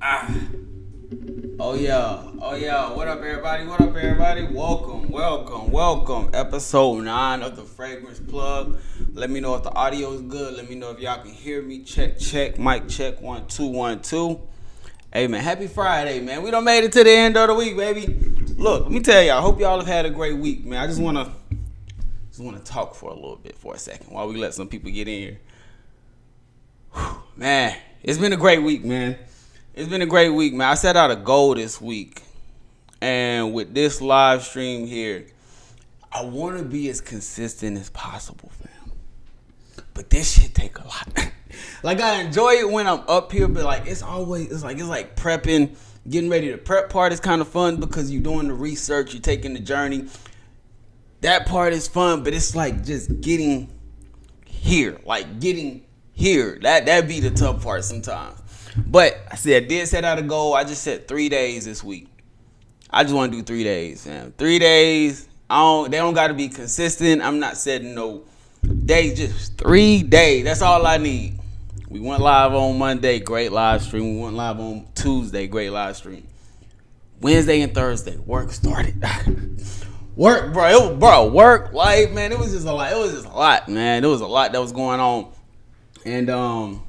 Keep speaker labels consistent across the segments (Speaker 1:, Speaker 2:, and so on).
Speaker 1: Ah. Oh yeah. Oh yeah. What up, everybody? What up, everybody? Welcome. Episode 9 of the Fragrance Plug. Let me know if the audio is good. Let me know if y'all can hear me. Check. Mic check. 1 2 1 2. Hey man, happy Friday, man. We done made it to the end of the week, baby. Look, let me tell y'all. I hope y'all have had a great week, man. I just wanna talk for a little bit for a second while we let some people get in here. Whew, man, it's been a great week, man. I set out a goal this week, and with this live stream here, I want to be as consistent as possible, fam. But this shit take a lot. Like, I enjoy it when I'm up here, but like it's like prepping, getting ready to prep part is kind of fun because you're doing the research, you're taking the journey. That part is fun, but it's like just getting here, That be the tough part sometimes. But I did set out a goal. I just set 3 days this week. I just want to do 3 days, man. 3 days. They don't got to be consistent. I'm not setting no days. Just 3 days. That's all I need. We went live on Monday. Great live stream. We went live on Tuesday. Great live stream. Wednesday and Thursday, work started. Work, work, life, man. It was just a lot, man. There was a lot that was going on. And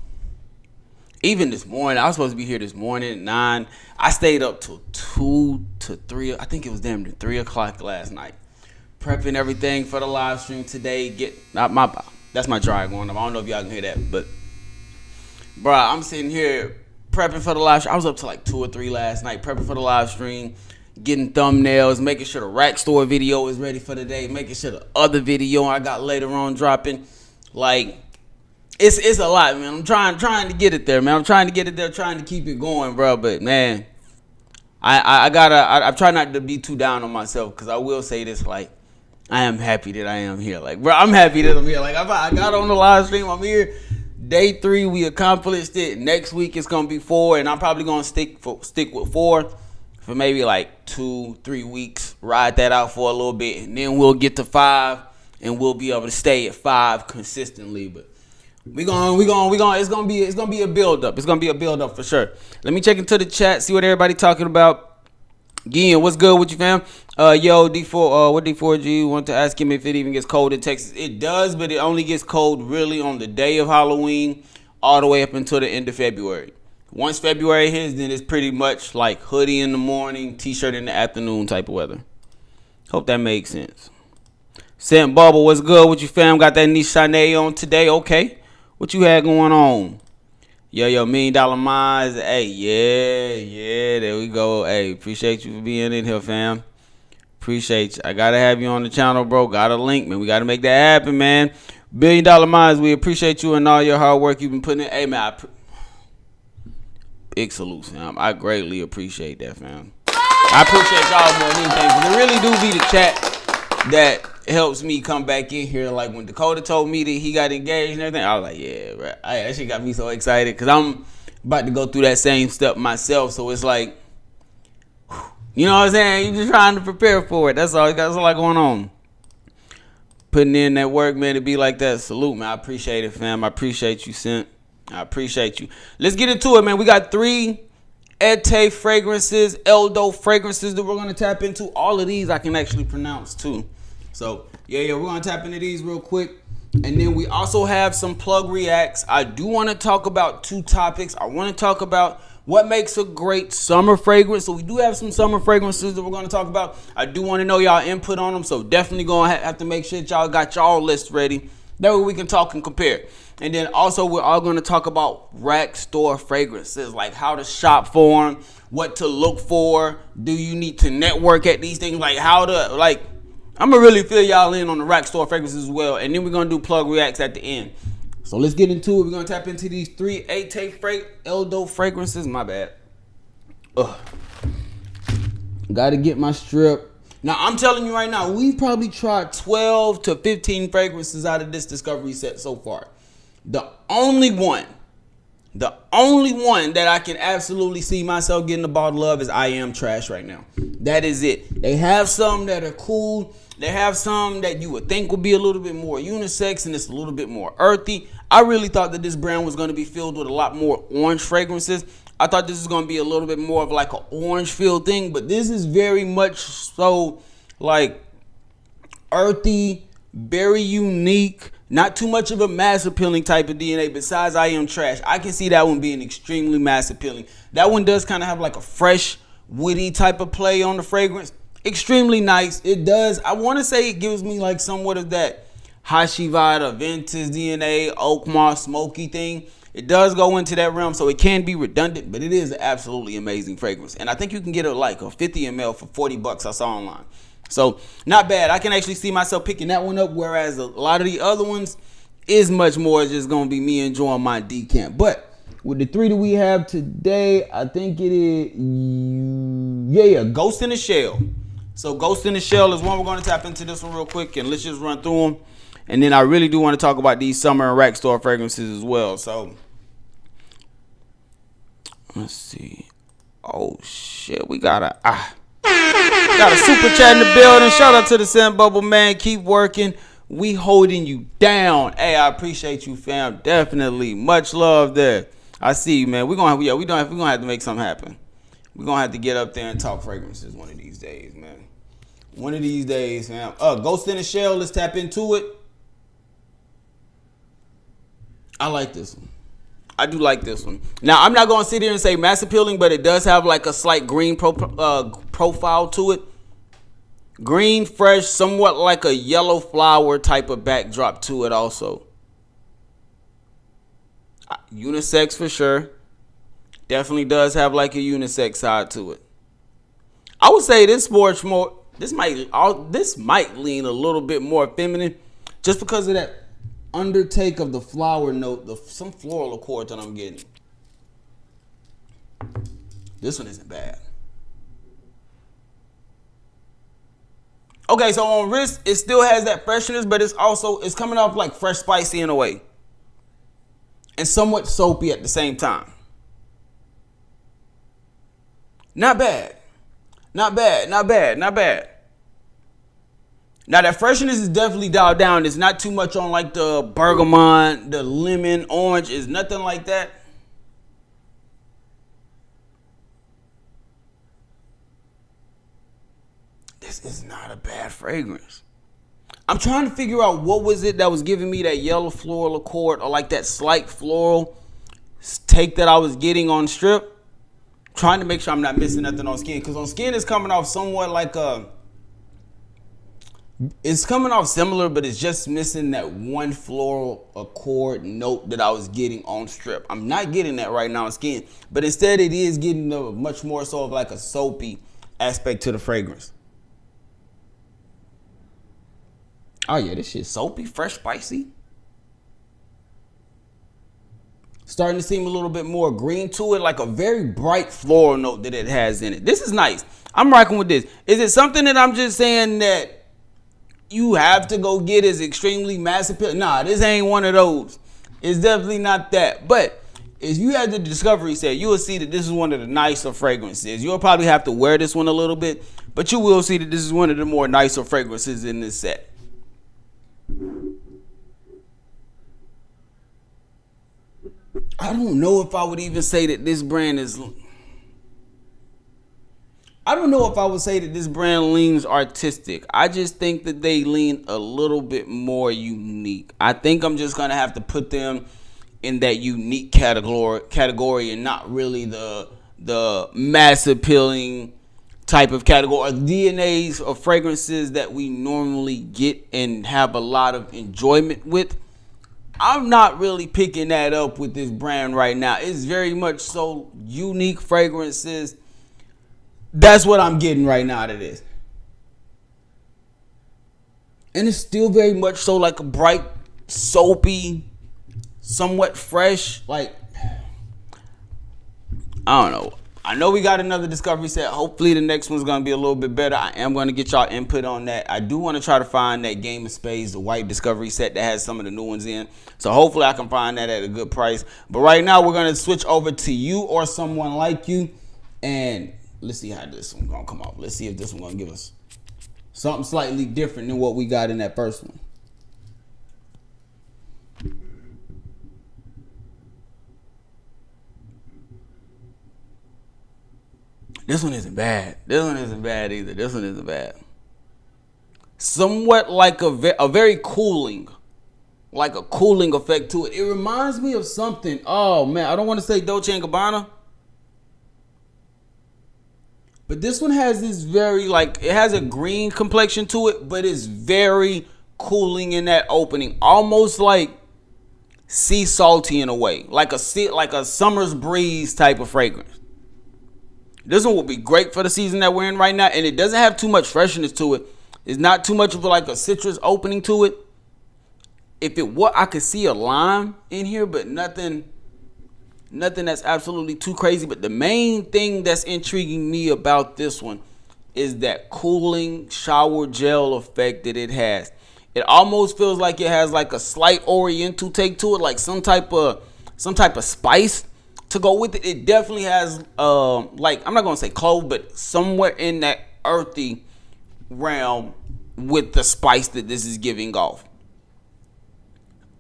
Speaker 1: even this morning, I was supposed to be here this morning at 9. I stayed up till 2 to 3. I think it was damn near 3 o'clock last night. Prepping everything for the live stream today. That's my dry going up. I don't know if y'all can hear that. But, bro, I'm sitting here prepping for the live stream. I was up to like 2 or 3 last night prepping for the live stream. Getting thumbnails. Making sure the rack store video is ready for the day. Making sure the other video I got later on dropping. Like, It's a lot, man. I'm trying to get it there, man. Trying to keep it going, bro. But man, I try not to be too down on myself, because I will say this, like, I am happy that I am here. Like, bro, I'm happy that I'm here. Like, I got on the live stream, I'm here. Day 3, we accomplished it. Next week it's gonna be 4, and I'm probably gonna stick with 4 for maybe like 2-3 weeks. Ride that out for a little bit, and then we'll get to 5, and we'll be able to stay at 5 consistently. But it's gonna be a build up. It's gonna be a build up for sure. Let me check into the chat, see what everybody talking about. Gian, what's good with you, fam? Yo, D4, what D4G want to ask him if it even gets cold in Texas? It does, but it only gets cold really on the day of Halloween, all the way up until the end of February. Once February hits, then it's pretty much like hoodie in the morning, t-shirt in the afternoon type of weather. Hope that makes sense. Sam Bubble, what's good with you, fam? Got that Nissan on today? Okay. What you had going on? Yo, $1 Million Minds. Hey, yeah, there we go. Hey, appreciate you for being in here, fam. Appreciate you. I gotta have you on the channel, bro. Got a link, man. We gotta make that happen, man. $1 Million Minds, we appreciate you and all your hard work you've been putting in. Hey, man, big salute, fam. I greatly appreciate that, fam. I appreciate y'all more than anything, because it really do be the chat that helps me come back in here. Like when Dakota told me that he got engaged and everything, I was like, yeah, right. That shit got me so excited, because I'm about to go through that same step myself. So it's like, you know what I'm saying? You're just trying to prepare for it. That's all. That's a lot going on. Putting in that work, man, to be like that. Salute, man. I appreciate it, fam. I appreciate you, Sent. I appreciate you. Let's get into it, man. We got 3 Etat fragrances, Eldo fragrances that we're going to tap into. All of these I can actually pronounce too. So, yeah, we're going to tap into these real quick. And then we also have some plug reacts. I do want to talk about 2 topics. I want to talk about what makes a great summer fragrance. So we do have some summer fragrances that we're going to talk about. I do want to know y'all input on them. So definitely going to have to make sure that y'all got y'all list ready. That way we can talk and compare. And then also we're all going to talk about rack store fragrances, like how to shop for them, what to look for. Do you need to network at these things? Like how to, like, I'm going to really fill y'all in on the rack store fragrances as well. And then we're going to do plug reacts at the end. So let's get into it. We're going to tap into these 3 Etat Eldo fragrances. My bad. Got to get my strip. Now, I'm telling you right now, we've probably tried 12 to 15 fragrances out of this discovery set so far. The only one that I can absolutely see myself getting a bottle of is I Am Trash right now. That is it. They have some that are cool. They have some that you would think would be a little bit more unisex and it's a little bit more earthy. I really thought that this brand was going to be filled with a lot more orange fragrances. I thought this was going to be a little bit more of like an orange feel thing, but this is very much so like earthy, very unique, not too much of a mass appealing type of DNA. Besides I Am Trash, I can see that one being extremely mass appealing. That one does kind of have like a fresh, woody type of play on the fragrance. Extremely nice. It does, I want to say it gives me like somewhat of that Hashivada, Ventus DNA, oak moss, smoky thing. It does go into that realm, so it can be redundant, but it is an absolutely amazing fragrance. And I think you can get it like a 50 ml for $40 I saw online. So not bad. I can actually see myself picking that one up, whereas a lot of the other ones is much more just going to be me enjoying my decant. But with the 3 that we have today, I think it is, yeah, Ghost in the Shell. So Ghost in the Shell is one. We're going to tap into this one real quick, and let's just run through them. And then I really do want to talk about these summer and rack store fragrances as well. So let's see. Oh shit, we got a super chat in the building. Shout out to the Sand Bubble, man. Keep working. We holding you down. Hey, I appreciate you, fam. Definitely. Much love there. I see you, man. We're gonna have to make something happen. We're gonna have to get up there and talk fragrances one of these days, man. One of these days, fam. Ghost in the Shell, let's tap into it. I like this one. I do like this one. Now, I'm not going to sit here and say mass appealing, but it does have like a slight green profile to it. Green, fresh, somewhat like a yellow flower type of backdrop to it also. Unisex for sure. Definitely does have like a unisex side to it. I would say this might lean a little bit more feminine just because of that undertake of the flower note, some floral accord that I'm getting. This one isn't bad. Okay, so on wrist, it still has that freshness, but it's coming off like fresh, spicy in a way, and somewhat soapy at the same time. Not bad. Not bad. Not bad. Not bad. Now that freshness is definitely dialed down. It's not too much on like the bergamot, the lemon, orange. It's nothing like that. This is not a bad fragrance. I'm trying to figure out what was it that was giving me that yellow floral accord or like that slight floral take that I was getting on strip. Trying to make sure I'm not missing nothing on skin, because on skin it's coming off somewhat like it's coming off similar, but it's just missing that one floral accord note that I was getting on strip. I'm not getting that right now on skin, but instead it is getting a much more so of like a soapy aspect to the fragrance. Oh yeah, this shit's soapy, fresh, spicy. Starting to seem a little bit more green to it, like a very bright floral note that it has in it. This is nice. I'm rocking with this. Is it something that I'm just saying that you have to go get is extremely mass appealing? Nah, this ain't one of those. It's definitely not that. But if you had the discovery set, you will see that this is one of the nicer fragrances. You'll probably have to wear this one a little bit, but you will see that this is one of the more nicer fragrances in this set. I don't know if I would even say that this brand is... I don't know if I would say that this brand leans artistic. I just think that they lean a little bit more unique. I think I'm just going to have to put them in that unique category and not really the mass appealing type of category, or DNAs or fragrances that we normally get and have a lot of enjoyment with. I'm not really picking that up with this brand right now. It's very much so unique fragrances. That's what I'm getting right now out of this. And it's still very much so like a bright, soapy, somewhat fresh, like, I don't know. I know we got another discovery set. Hopefully the next one's going to be a little bit better. I am going to get y'all input on that. I do want to try to find that Game of Spades, the white discovery set that has some of the new ones in. So hopefully I can find that at a good price. But right now we're going to switch over to you or someone like you. And let's see how this one's going to come off. Let's see if this one's going to give us something slightly different than what we got in that first one. This one isn't bad. This one isn't bad either. This one isn't bad. Somewhat like a very cooling, like a cooling effect to it. It reminds me of something. Oh man, I don't want to say Dolce & Gabbana, but this one has this very, like, it has a green complexion to it, but it's very cooling in that opening, almost like sea salty in a way, like a summer's breeze type of fragrance. This one will be great for the season that we're in right now, and it doesn't have too much freshness to it. It's not too much of like a citrus opening to it. If it were, I could see a lime in here, but nothing that's absolutely too crazy. But the main thing that's intriguing me about this one is that cooling shower gel effect that it has. It almost feels like it has like a slight oriental take to it, like some type of spice to go with it. It definitely has like, I'm not gonna say clove, but somewhere in that earthy realm with the spice that this is giving off.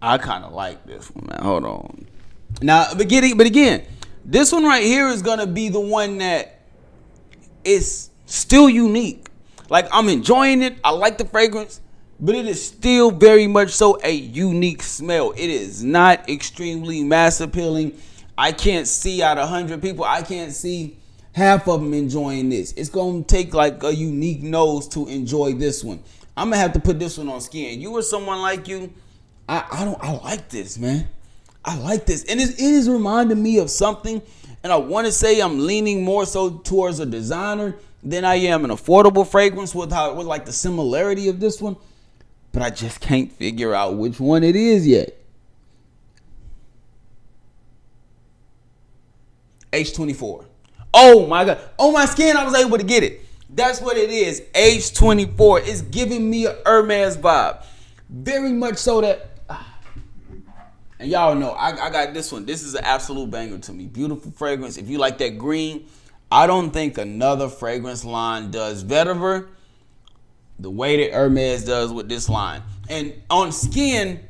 Speaker 1: I kind of like this one, man. Hold on. Now, but again, this one right here is gonna be the one that is still unique. Like, I'm enjoying it. I like the fragrance, but it is still very much so a unique smell. It is not extremely mass appealing. I can't see out of 100 people, I can't see half of them enjoying this. It's gonna take like a unique nose to enjoy this one. I'm gonna have to put this one on skin. You or someone like you, I like this, man. I like this, and it is reminding me of something. And I want to say I'm leaning more so towards a designer than I am an affordable fragrance with like the similarity of this one. But I just can't figure out which one it is yet. H24. Oh my God. On my skin, I was able to get it. That's what it is. H24. It's giving me a Hermes vibe. Very much so that. And y'all know, I got this one. This is an absolute banger to me. Beautiful fragrance. If you like that green, I don't think another fragrance line does vetiver the way that Hermes does with this line. And on skin,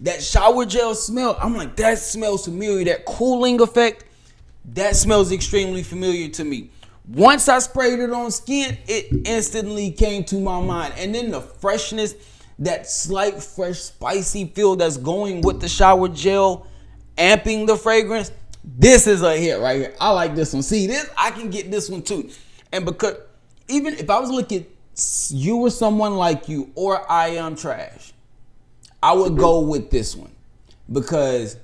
Speaker 1: that shower gel smell, I'm like, that smells familiar. That cooling effect, that smells extremely familiar to me. Once I sprayed it on skin, it instantly came to my mind. And then the freshness, that slight fresh spicy feel that's going with the shower gel, amping the fragrance. This is a hit right here. I like this one. See this? I can get this one too. And because even if I was looking, you or someone like you, or I am trash, I would go with this one. Because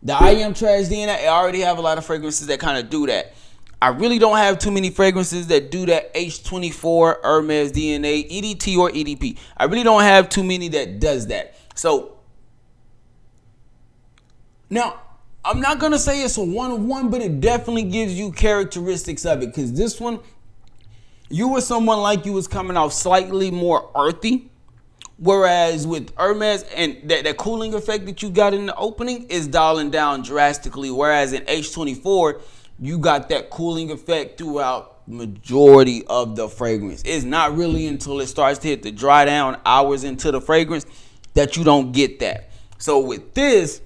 Speaker 1: the I am trash DNA, I already have a lot of fragrances that kind of do that. I really don't have too many fragrances that do that H24, Hermes DNA, EDT, or EDP. I really don't have too many that does that. So, now, I'm not going to say it's a one-of-one, but it definitely gives you characteristics of it. Because this one, you or someone like you is coming off slightly more earthy. Whereas with Hermes, and that cooling effect that you got in the opening is dialing down drastically. Whereas in H24, you got that cooling effect throughout majority of the fragrance. It's not really until it starts to hit the dry down hours into the fragrance that you don't get that. So with this,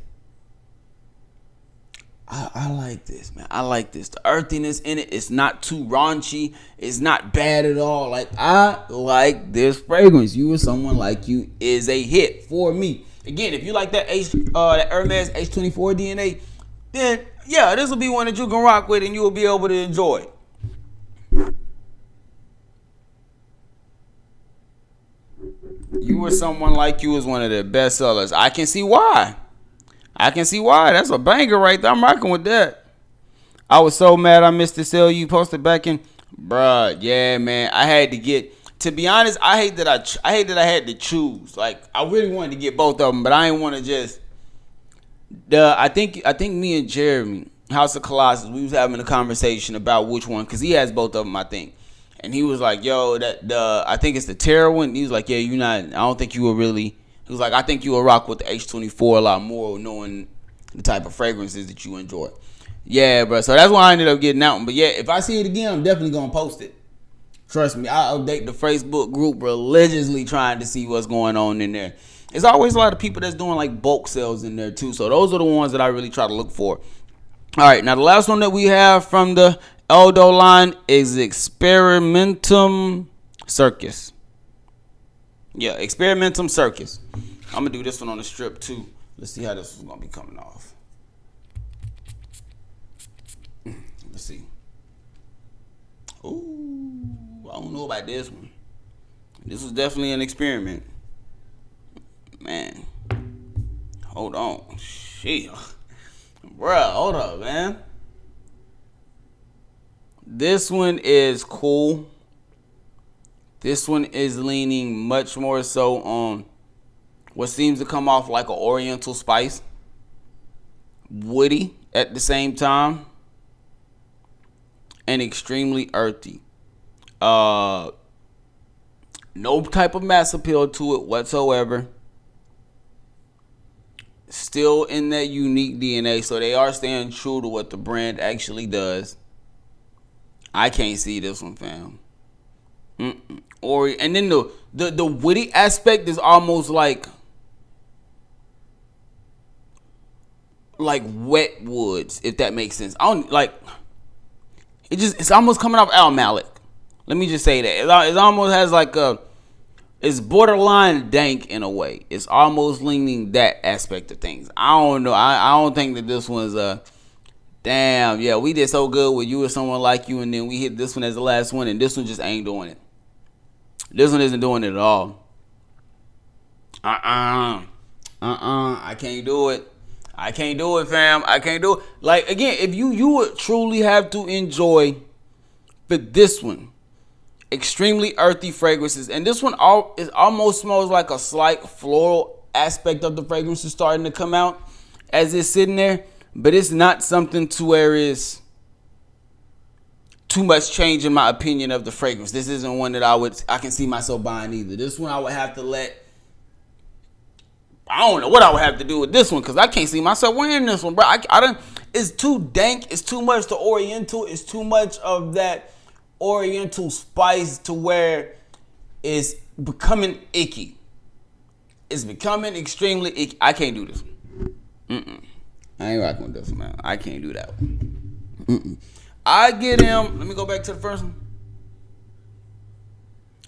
Speaker 1: I like this, man. I like this. The earthiness in it, it's not too raunchy. It's not bad at all. Like, I like this fragrance. You or someone like you is a hit for me. Again, if you like that Hermes H24 DNA, then yeah, this will be one that you can rock with and you will be able to enjoy. You or someone like you is one of their best sellers. I can see why. That's a banger right there. I'm rocking with that. I was so mad I missed the sale you posted back in. Bruh, yeah, man. I had to get, to be honest, I hate that I had to choose. Like, I really wanted to get both of them, but I didn't want to just. I think me and Jeremy, House of Colossus, we was having a conversation about which one, because he has both of them, I think. And he was like, yo, I think it's the Terror one. He was like, yeah, I don't think you will really. He was like, I think you will rock with the H24 a lot more, knowing the type of fragrances that you enjoy. Yeah, bro. So that's why I ended up getting that one. But yeah, if I see it again, I'm definitely going to post it. Trust me, I update the Facebook group religiously trying to see what's going on in there. There's always a lot of people that's doing like bulk sales in there too. So those are the ones that I really try to look for. All right, now the last one that we have from the Eldo line is Experimentum Circus. Yeah, Experimentum Circus. I'm going to do this one on the strip too. Let's see how this is going to be coming off. Let's see. Ooh, I don't know about this one. This was definitely an experiment. Man. Hold on. Shit. Bruh, hold up, man. This one is cool. This one is leaning much more so on what seems to come off like an oriental spice. Woody at the same time. And extremely earthy. No type of mass appeal to it whatsoever. Still in that unique DNA, so they are staying true to what the brand actually does. I can't see this one, fam. And then the woody aspect is almost like wet woods, if that makes sense. I don't like. It's almost coming off Al Malik. Let me just say that it almost has like it's borderline dank in a way. It's almost leaning that aspect of things. I don't know. I don't think that this one's damn. Yeah, we did so good with You or Someone Like You, and then we hit this one as the last one, and this one just ain't doing it. This one isn't doing it at all. I can't do it. I can't do it, fam. I can't do it. Like, again, if you would truly have to enjoy this one, extremely earthy fragrances, and this one almost smells like a slight floral aspect of the fragrance is starting to come out as it's sitting there, but it's not something to where it's too much change in my opinion of the fragrance. This isn't one that I can see myself buying either. This one I would have to I don't know what I would have to do with this one, because I can't see myself wearing this one, bro. It's too dank. It's too much to oriental. It's too much of that oriental spice to where it's becoming icky. It's becoming extremely icky. I can't do this one. I ain't rocking with this one, man. I can't do that one. I get him. Let me go back to the first one.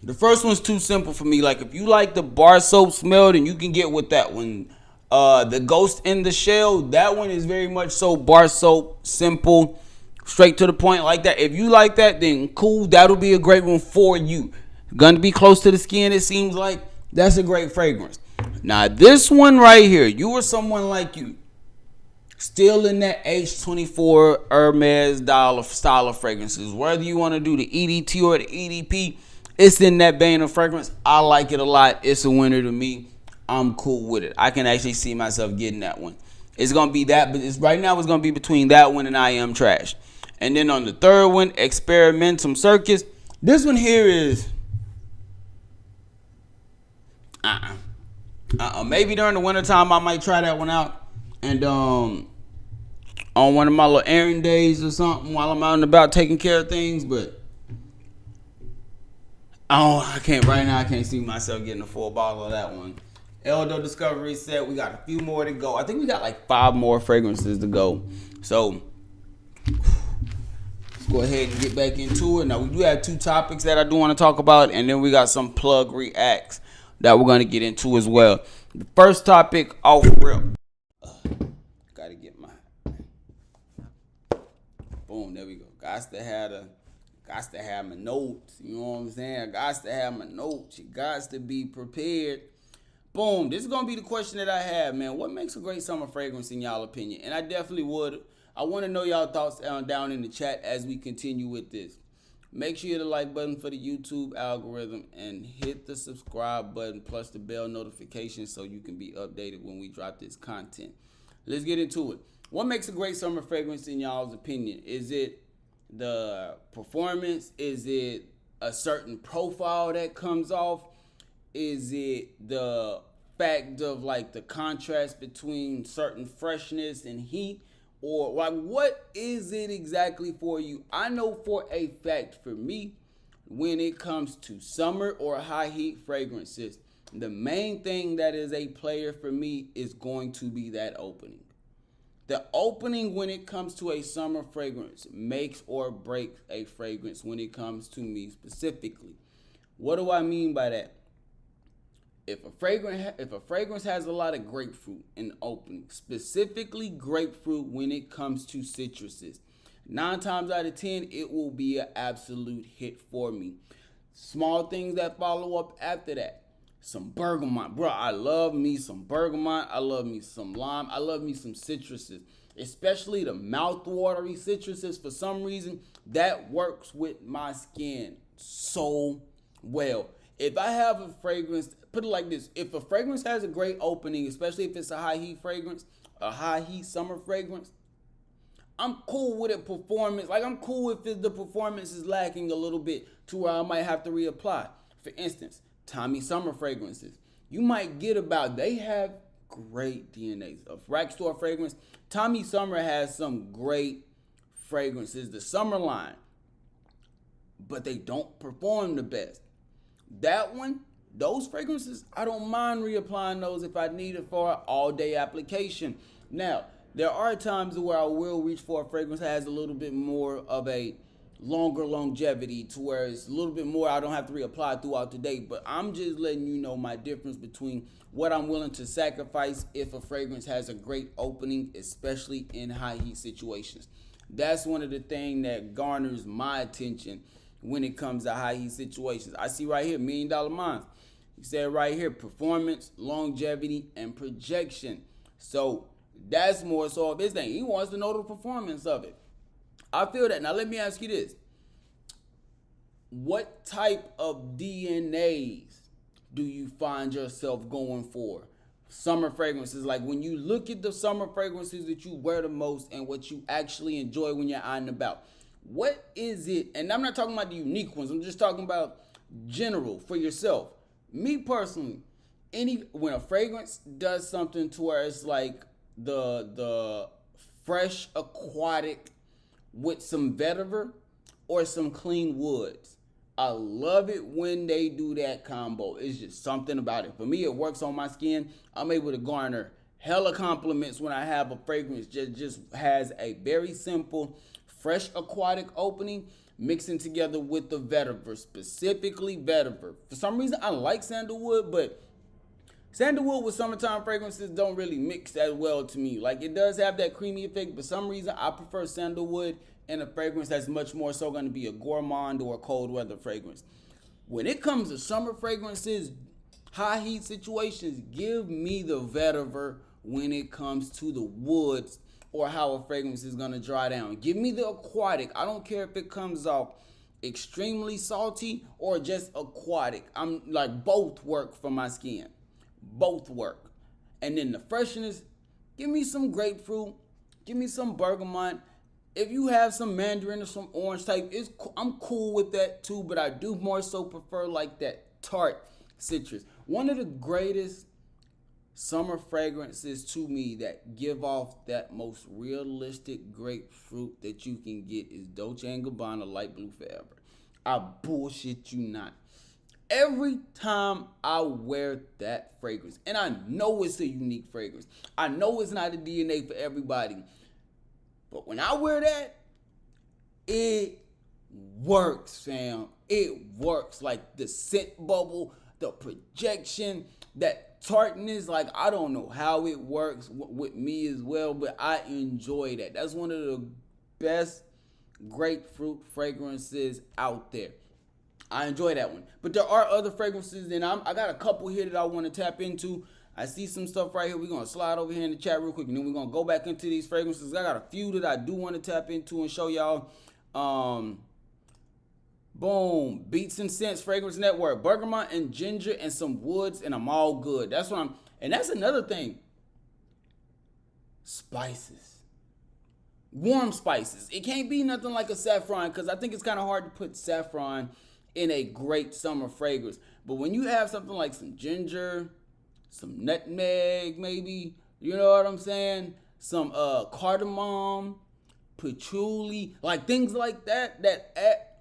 Speaker 1: The first one's too simple for me. Like, if you like the bar soap smell, then you can get with that one. The Ghost in the Shell, that one is very much so bar soap, simple, straight to the point like that. If you like that, then cool. That'll be a great one for you. Gonna be close to the skin, it seems like. That's a great fragrance. Now, this one right here, You or Someone Like You, still in that H24 Hermes style of fragrances. Whether you want to do the EDT or the EDP, it's in that vein of fragrance. I like it a lot. It's a winner to me. I'm cool with it. I can actually see myself getting that one. It's going to be that, but right now it's going to be between that one and I Am Trash. And then on the third one, Experimentum Circus. This one here is maybe during the wintertime I might try that one out. And on one of my little errand days or something while I'm out and about taking care of things, but I can't see myself getting a full bottle of that one. Eldo Discovery said we got a few more to go. I think we got like 5 more fragrances to go. So let's go ahead and get back into it. Now, we do have 2 topics that I do want to talk about, and then we got some plug reacts that we're going to get into as well. The first topic, off rip. Gotta get my boom, there we go. Got to have my notes. You know what I'm saying? I got to have my notes. You got to be prepared. Boom. This is going to be the question that I have, man. What makes a great summer fragrance in y'all opinion? And I definitely would. I want to know y'all thoughts down in the chat as we continue with this. Make sure you hit the like button for the YouTube algorithm and hit the subscribe button plus the bell notification so you can be updated when we drop this content. Let's get into it. What makes a great summer fragrance in y'all's opinion? Is it the performance? Is it a certain profile that comes off? Is it the fact of like the contrast between certain freshness and heat? Or like, what is it exactly for you? I know for a fact for me, when it comes to summer or high heat fragrances, the main thing that is a player for me is going to be that opening. The opening when it comes to a summer fragrance makes or breaks a fragrance when it comes to me specifically. What do I mean by that? If a fragrance has a lot of grapefruit in the opening, specifically grapefruit when it comes to citruses, 9 times out of 10 it will be an absolute hit for me. Small things that follow up after that. Some bergamot. Bro, I love me some bergamot. I love me some lime. I love me some citruses. Especially the mouth-watery citruses. For some reason, that works with my skin so well. If I have a fragrance, put it like this. If a fragrance has a great opening, especially if it's a high heat fragrance, a high heat summer fragrance, I'm cool with it performance. Like, I'm cool if the performance is lacking a little bit to where I might have to reapply. For instance, Tommy Summer fragrances. You might get about, they have great DNAs. A rack store fragrance, Tommy Summer has some great fragrances. The summer line, but they don't perform the best. That one, those fragrances, I don't mind reapplying those if I need it for an all-day application. Now, there are times where I will reach for a fragrance that has a little bit more of a longer longevity, to where it's a little bit more I don't have to reapply throughout the day. But I'm just letting you know my difference between what I'm willing to sacrifice if a fragrance has a great opening, especially in high heat situations. That's one of the things that garners my attention when it comes to high heat situations. I see right here, $1 Million Minds. He said right here, performance, longevity, and projection. So that's more so of his thing. He wants to know the performance of it. I feel that. Now let me ask you this. What type of DNAs do you find yourself going for? Summer fragrances, like when you look at the summer fragrances that you wear the most and what you actually enjoy when you're out and about. What is it? And I'm not talking about the unique ones. I'm just talking about general for yourself. Me personally, when a fragrance does something to where it's like the fresh aquatic with some vetiver or some clean woods. I love it when they do that combo. It's just something about it. For me, it works on my skin. I'm able to garner hella compliments when I have a fragrance just has a very simple, fresh aquatic opening mixing together with the vetiver, specifically vetiver. For some reason, I like sandalwood, but sandalwood with summertime fragrances don't really mix that well to me. Like, it does have that creamy effect, but for some reason I prefer sandalwood in a fragrance that's much more so going to be a gourmand or a cold weather fragrance. When it comes to summer fragrances, high heat situations, give me the vetiver when it comes to the woods or how a fragrance is going to dry down. Give me the aquatic. I don't care if it comes off extremely salty or just aquatic. I'm like, both work for my skin. Both work. And then the freshness, give me some grapefruit, give me some bergamot. If you have some mandarin or some orange type, I'm cool with that too, but I do more so prefer like that tart citrus. One of the greatest summer fragrances to me that give off that most realistic grapefruit that you can get is Dolce & Gabbana Light Blue Forever. I bullshit you not. Every time I wear that fragrance, and I know it's a unique fragrance, I know it's not a DNA for everybody, but when I wear that, it works, fam. It works. Like the scent bubble, the projection, that tartness, like I don't know how it works with me as well, but I enjoy that. That's one of the best grapefruit fragrances out there. I enjoy that one. But there are other fragrances, and I got a couple here that I want to tap into. I see some stuff right here. We're going to slide over here in the chat real quick, and then we're going to go back into these fragrances. I got a few that I do want to tap into and show y'all. Boom. Beats and Scents Fragrance Network. Bergamot and ginger and some woods, and I'm all good. That's what I'm... And that's another thing. Spices. Warm spices. It can't be nothing like a saffron, because I think it's kind of hard to put saffron in a great summer fragrance. But when you have something like some ginger, some nutmeg maybe, you know what I'm saying? Some cardamom, patchouli, like things like that,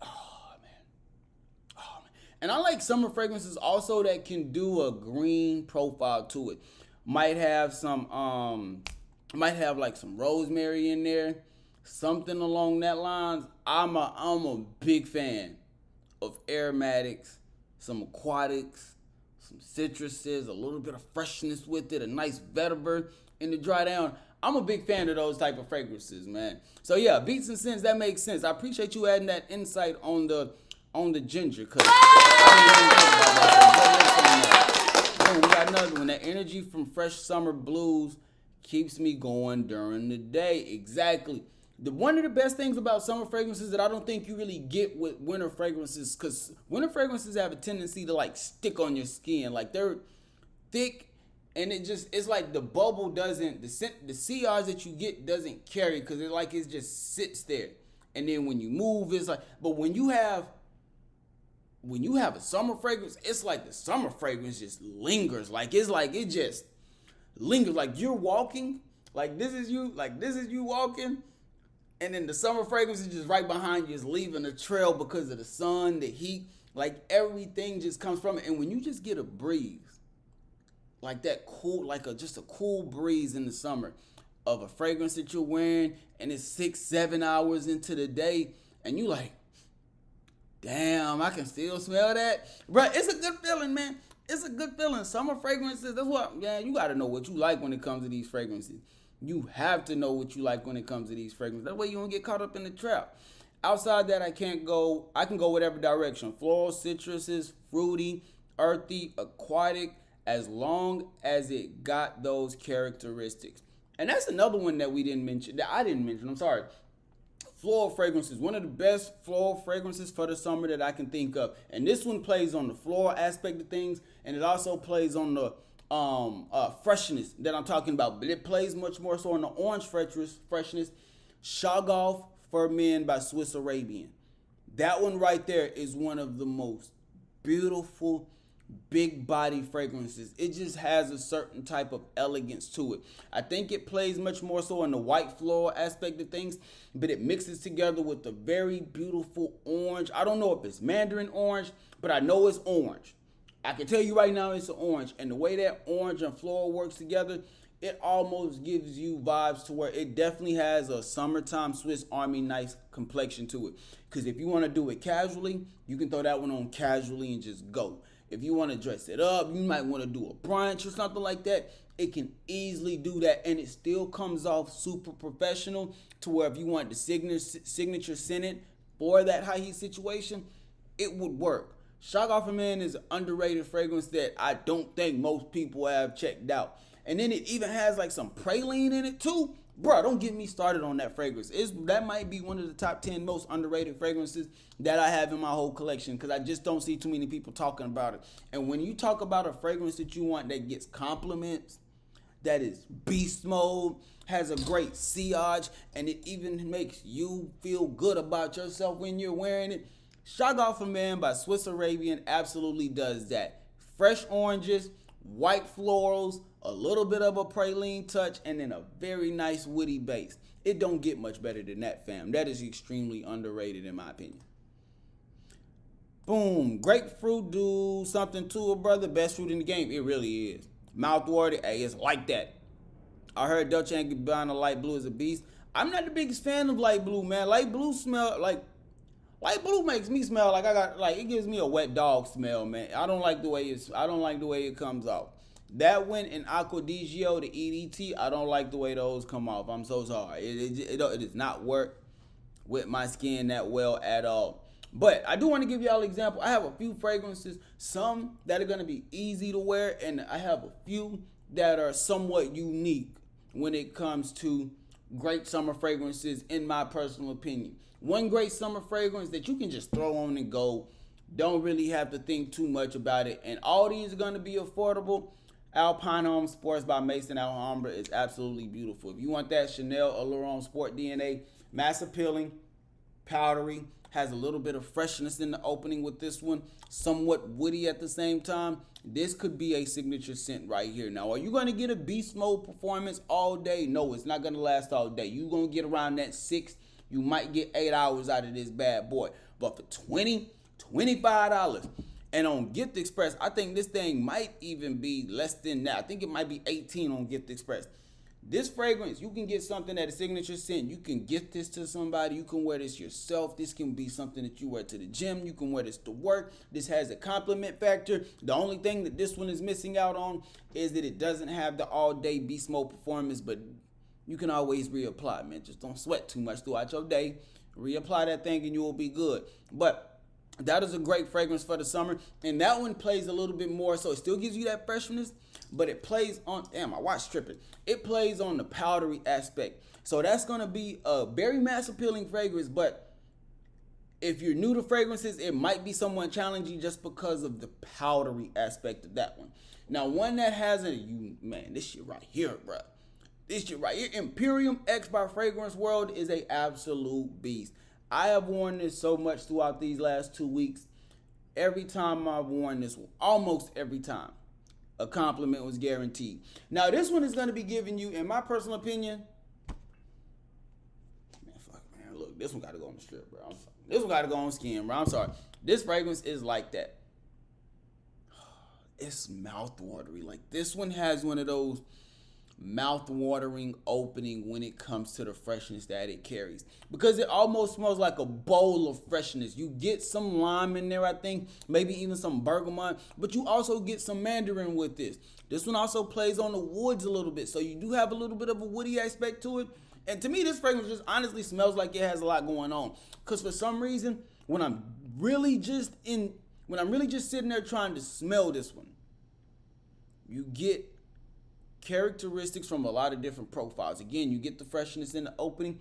Speaker 1: oh man. And I like summer fragrances also that can do a green profile to it. Might have some Might have like some rosemary in there, something along that lines. I'm a big fan of aromatics, some aquatics, some citruses, a little bit of freshness with it, a nice vetiver in the dry down. I'm a big fan of those type of fragrances, man. So yeah, beats and scents, that makes sense. I appreciate you adding that insight on the ginger, cause boom, we got another one. That energy from fresh summer blues keeps me going during the day. Exactly. One of the best things about summer fragrances that I don't think you really get with winter fragrances, because winter fragrances have a tendency to like stick on your skin. Like they're thick, and it's like the bubble doesn't, the scent, the CRs that you get doesn't carry, because it just sits there. And then when you move, it's like, but when you have a summer fragrance, it's like the summer fragrance just lingers. Like it just lingers. Like you're walking, like this is you walking, and then the summer fragrance is just right behind you, is leaving a trail because of the sun, the heat. Like everything just comes from it. And when you just get a breeze, like that cool, just a cool breeze in the summer of a fragrance that you're wearing, and it's 6-7 hours into the day, and you like, damn, I can still smell that. Bro, it's a good feeling, man. It's a good feeling. Summer fragrances, that's what, yeah, you got to know what you like when it comes to these fragrances. You have to know what you like when it comes to these fragrances. That way you don't get caught up in the trap. Outside that, I can go whatever direction. Floral, citruses, fruity, earthy, aquatic, as long as it got those characteristics. And that's another one that I didn't mention, I'm sorry. Floral fragrances, one of the best floral fragrances for the summer that I can think of. And this one plays on the floral aspect of things, and it also plays on the freshness that I'm talking about. But it plays much more so on the orange freshness. Shoggoth for Men by Swiss Arabian. That one right there is one of the most beautiful big body fragrances. It just has a certain type of elegance to it. I think it plays much more so in the white floral aspect of things, but it mixes together with the very beautiful orange. I don't know if it's mandarin orange, but I know it's orange. I can tell you right now it's an orange, and the way that orange and floral works together, it almost gives you vibes to where it definitely has a summertime Swiss Army knife complexion to it. Because if you want to do it casually, you can throw that one on casually and just go. If you want to dress it up, you might want to do a brunch or something like that. It can easily do that, and it still comes off super professional to where if you want the signature scented for that high heat situation, it would work. Shoggoth for Men is an underrated fragrance that I don't think most people have checked out. And then it even has like some praline in it too. Bro, don't get me started on that fragrance. That might be one of the top 10 most underrated fragrances that I have in my whole collection, because I just don't see too many people talking about it. And when you talk about a fragrance that you want that gets compliments, that is beast mode, has a great sillage, and it even makes you feel good about yourself when you're wearing it, Shoggoth for Men by Swiss Arabian absolutely does that. Fresh oranges, white florals, a little bit of a praline touch, and then a very nice woody base. It don't get much better than that, fam. That is extremely underrated in my opinion. Boom. Grapefruit do something to it, brother. Best fruit in the game. It really is. Mouthwatery, hey, it's like that. I heard Dolce & Gabbana light blue is a beast. I'm not the biggest fan of light blue, man. Light blue makes me smell like it gives me a wet dog smell, man. I don't like the way it comes off. That one in Aquadigio, the EDT, I don't like the way those come off. I'm so sorry. It does not work with my skin that well at all. But I do want to give y'all an example. I have a few fragrances, some that are going to be easy to wear, and I have a few that are somewhat unique when it comes to great summer fragrances, in my personal opinion. One great summer fragrance that you can just throw on and go. Don't really have to think too much about it. And all these are going to be affordable. Alpine Homme Sports by Maison Alhambra is absolutely beautiful. If you want that Chanel Allure Sport DNA, mass appealing, powdery, has a little bit of freshness in the opening with this one, somewhat woody at the same time. This could be a signature scent right here. Now, are you going to get a beast mode performance all day? No, it's not going to last all day. You're going to get around that 6, you might get 8 hours out of this bad boy. But for $20, $25, and on Gift Express, I think this thing might even be less than that. I think it might be $18 on Gift Express. This fragrance, you can get something that is signature scent. You can gift this to somebody. You can wear this yourself. This can be something that you wear to the gym. You can wear this to work. This has a compliment factor. The only thing that this one is missing out on is that it doesn't have the all-day beast mode performance, but you can always reapply, man. Just don't sweat too much throughout your day. Reapply that thing and you will be good. But that is a great fragrance for the summer. And that one plays a little bit more, so it still gives you that freshness, but it plays on, damn, my watch tripping. It plays on the powdery aspect. So that's going to be a very mass appealing fragrance, but if you're new to fragrances, it might be somewhat challenging just because of the powdery aspect of that one. Now, one that has man, this shit right here, bro. This shit right here, Imperium X by Fragrance World is a absolute beast. I have worn this so much throughout these last 2 weeks. Every time I've worn this one, almost every time, a compliment was guaranteed. Now, this one is going to be giving you, in my personal opinion, man, look, this one got to go on the strip, bro. I'm sorry. This one got to go on skin, bro. I'm sorry. This fragrance is like that. It's mouth-watery. Like, this one has one of those mouth-watering opening when it comes to the freshness that it carries, because it almost smells like a bowl of freshness. You get some lime in there, I think, maybe even some bergamot, but you also get some mandarin with this. This one also plays on the woods a little bit, so you do have a little bit of a woody aspect to it. And to me, this fragrance just honestly smells like it has a lot going on, because for some reason, when I'm really just sitting there trying to smell this one, you get characteristics from a lot of different profiles. Again, you get the freshness in the opening.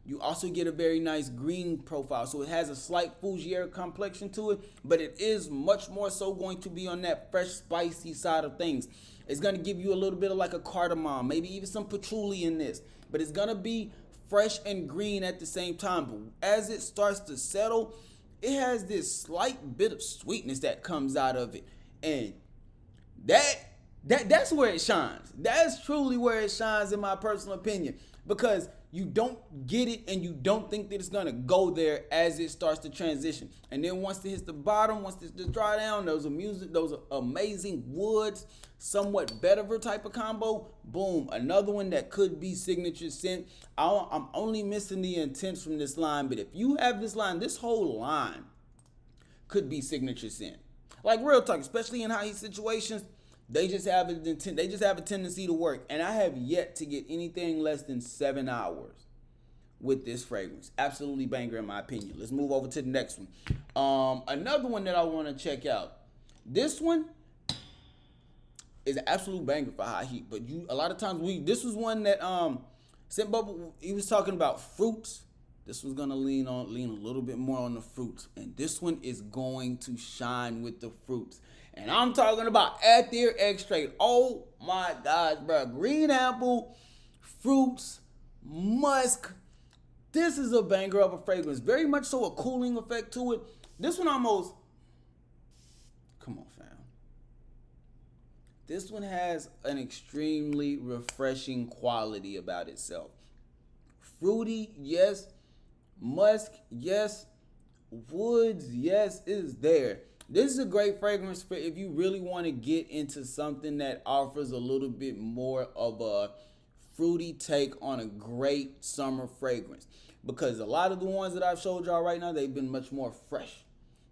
Speaker 1: You also get a very nice green profile. So it has a slight fougere complexion to it, but it is much more so going to be on that fresh, spicy side of things. It's going to give you a little bit of like a cardamom, maybe even some patchouli in this, but it's going to be fresh and green at the same time. But as it starts to settle, it has this slight bit of sweetness that comes out of it. And that's where it shines. That's truly where it shines, in my personal opinion, because you don't get it and you don't think that it's going to go there as it starts to transition. And then once it hits the bottom, once it just dry down, those amazing woods, somewhat vetiver type of combo, boom, another one that could be signature scent. I'm only missing the intents from this line, but if you have this line, this whole line could be signature scent. Like, real talk, especially in high heat situations, they just have a tendency to work. And I have yet to get anything less than 7 hours with this fragrance. Absolutely banger, in my opinion. Let's move over to the next one. Another one that I want to check out. This one is an absolute banger for high heat. But a lot of times this was one that Scent Bubble, he was talking about fruits. This one's gonna lean a little bit more on the fruits, and this one is going to shine with the fruits. And I'm talking about Etat Extract. Oh my gosh, bro. Green apple, fruits, musk. This is a banger of a fragrance. Very much so a cooling effect to it. This one almost, come on, fam. This one has an extremely refreshing quality about itself. Fruity, yes. Musk, yes. Woods, yes, it is there. This is a great fragrance for if you really want to get into something that offers a little bit more of a fruity take on a great summer fragrance. Because a lot of the ones that I've showed y'all right now, they've been much more fresh.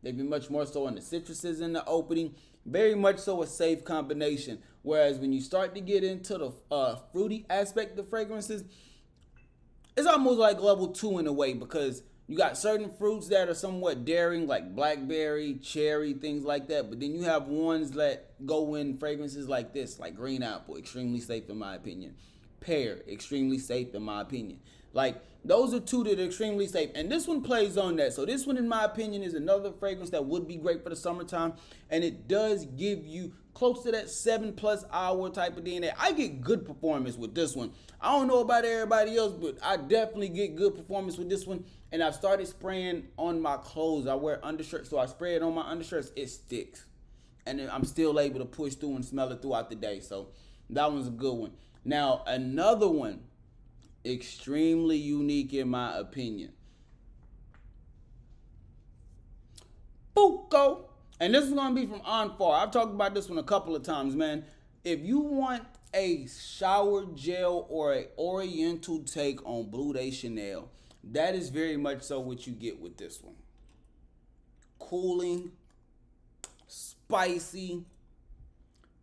Speaker 1: They've been much more so on the citruses in the opening. Very much so a safe combination. Whereas when you start to get into the fruity aspect of fragrances, it's almost like level 2 in a way, because you got certain fruits that are somewhat daring, like blackberry, cherry, things like that. But then you have ones that go in fragrances like this, like green apple, extremely safe in my opinion. Pear, extremely safe in my opinion. Like, those are two that are extremely safe. And this one plays on that. So this one, in my opinion, is another fragrance that would be great for the summertime. And it does give you close to that 7+ hour type of DNA. I get good performance with this one. I don't know about everybody else, but I definitely get good performance with this one. And I've started spraying on my clothes. I wear undershirts, so I spray it on my undershirts. It sticks. And I'm still able to push through and smell it throughout the day. So that one's a good one. Now, another one, extremely unique in my opinion. Bucco. And this is going to be from Onfar. I've talked about this one a couple of times, man. If you want a shower gel or a oriental take on Blue Day Chanel. That is very much so what you get with this one. Cooling, spicy,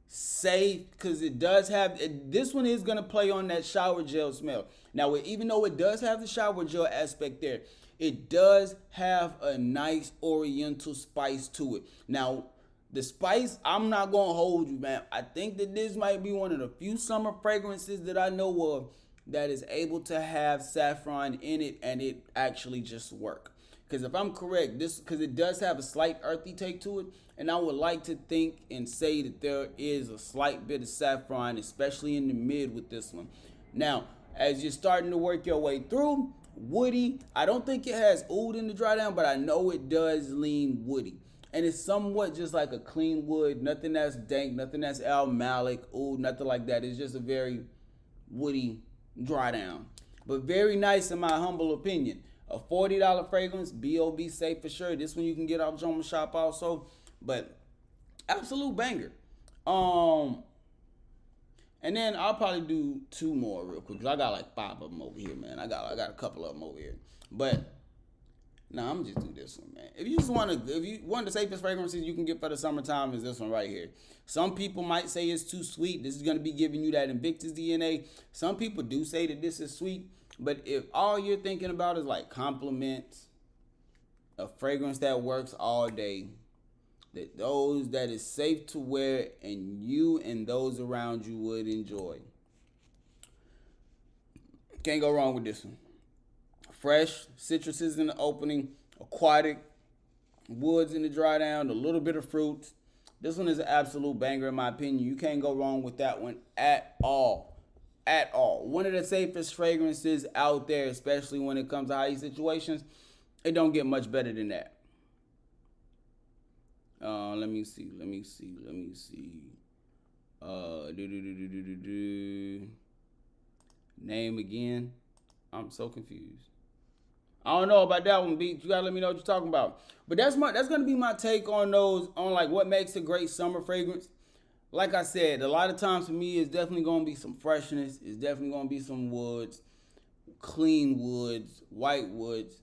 Speaker 1: safe, because it does have, this one is going to play on that shower gel smell. Now, even though it does have the shower gel aspect there, it does have a nice oriental spice to it. Now, the spice, I'm not going to hold you, man. I think that this might be one of the few summer fragrances that I know of that is able to have saffron in it and it actually just work. Because if I'm correct, because it does have a slight earthy take to it, and I would like to think and say that there is a slight bit of saffron, especially in the mid with this one. Now, as you're starting to work your way through, woody, I don't think it has oud in the dry down, but I know it does lean woody. And it's somewhat just like a clean wood, nothing that's dank, nothing that's Al Malik, oud, nothing like that. It's just a very woody dry down. But very nice in my humble opinion. A $40 fragrance, B.O.B. safe for sure. This one you can get off Joma Shop also. But absolute banger. And then I'll probably do 2 more real quick. Because I got like 5 of them over here, man. I got a couple of them over here. But nah, I'm just do this one, man. If you one of the safest fragrances you can get for the summertime is this one right here. Some people might say it's too sweet. This is gonna be giving you that Invictus DNA. Some people do say that this is sweet, but if all you're thinking about is like compliments, a fragrance that works all day, that is safe to wear and you and those around you would enjoy. Can't go wrong with this one. Fresh, citruses in the opening, aquatic, woods in the dry down, a little bit of fruits. This one is an absolute banger in my opinion. You can't go wrong with that one at all. At all. One of the safest fragrances out there, especially when it comes to high situations. It don't get much better than that. Let me see. Name again. I'm so confused. I don't know about that one, Beat. You gotta let me know what you're talking about. But that's gonna be my take on those, on like what makes a great summer fragrance. Like I said, a lot of times for me, it's definitely gonna be some freshness. It's definitely gonna be some woods, clean woods, white woods.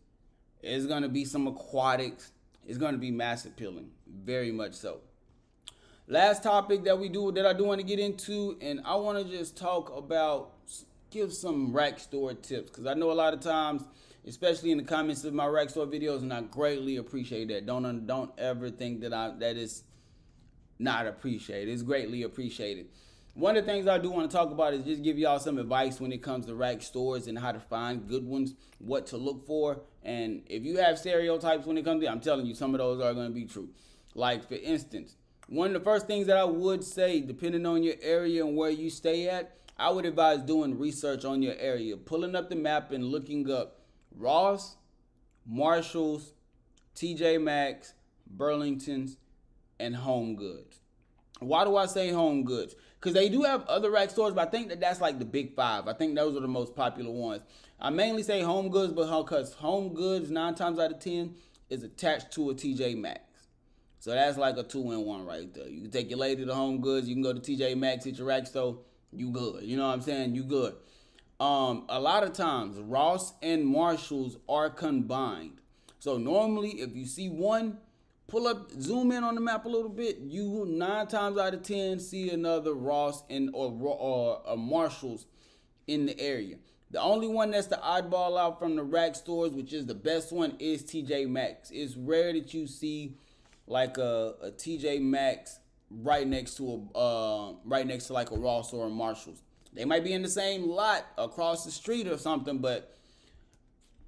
Speaker 1: It's gonna be some aquatics. It's gonna be mass appealing, very much so. Last topic that I do want to get into, and I want to just talk about, give some rack store tips, because I know a lot of times, especially in the comments of my rack store videos, and I greatly appreciate that. Don't ever think that is not appreciated. It's greatly appreciated. One of the things I do want to talk about is just give y'all some advice when it comes to rack stores and how to find good ones, what to look for. And if you have stereotypes when it comes to, I'm telling you, some of those are going to be true. Like, for instance, one of the first things that I would say, depending on your area and where you stay at, I would advise doing research on your area, pulling up the map and looking up Ross, Marshalls, TJ Maxx, Burlington's, and Home Goods. Why do I say Home Goods? Because they do have other rack stores, but I think that's like the big 5. I think those are the most popular ones. I mainly say Home Goods, because Home Goods 9 times out of 10 is attached to a TJ Maxx. So that's like a 2-in-1 right there. You can take your lady to Home Goods, you can go to TJ Maxx, hit your rack store, you good. You know what I'm saying? You good. A lot of times Ross and Marshalls are combined. So normally if you see one, pull up, zoom in on the map a little bit, you will 9 times out of 10 see another Ross or a Marshalls in the area. The only one that's the oddball out from the rack stores, which is the best one, is TJ Maxx. It's rare that you see like a TJ Maxx right next to like a Ross or a Marshalls. They might be in the same lot across the street or something, but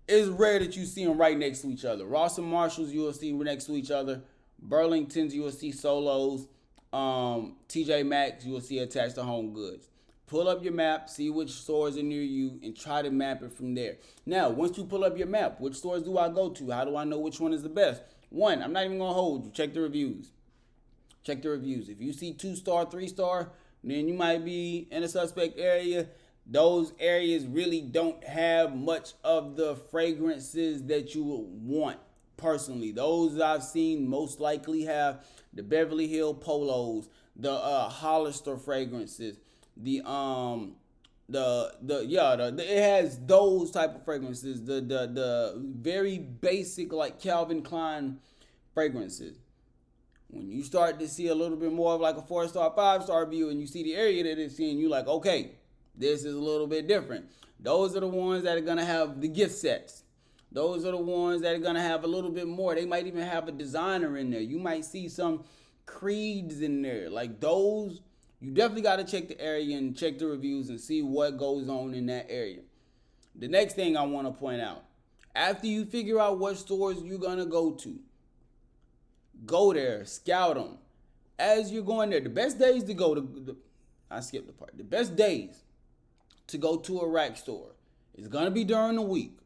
Speaker 1: it's rare that you see them right next to each other. Ross and Marshalls, you will see next to each other. Burlington's, you will see solos. TJ Maxx, you will see attached to Home Goods. Pull up your map, see which stores are near you, and try to map it from there. Now, once you pull up your map, which stores do I go to? How do I know which one is the best? One, I'm not even going to hold you. Check the reviews. Check the reviews. If you see 2-star, 3-star, then you might be in a suspect area. Those areas really don't have much of the fragrances that you would want personally. Those I've seen most likely have the Beverly Hills Polos, the Hollister fragrances, it has those type of fragrances, the very basic like Calvin Klein fragrances. When you start to see a little bit more of like a 4-star, 5-star view, and you see the area that it's in, you like, okay, this is a little bit different. Those are the ones that are gonna have the gift sets. Those are the ones that are gonna have a little bit more. They might even have a designer in there. You might see some creeds in there. Like those, you definitely gotta check the area and check the reviews and see what goes on in that area. The next thing I wanna point out, after you figure out what stores you're gonna go there, scout them. As you're going there, the best days to go I skipped the part. The best days to go to a rack store is gonna be during the week.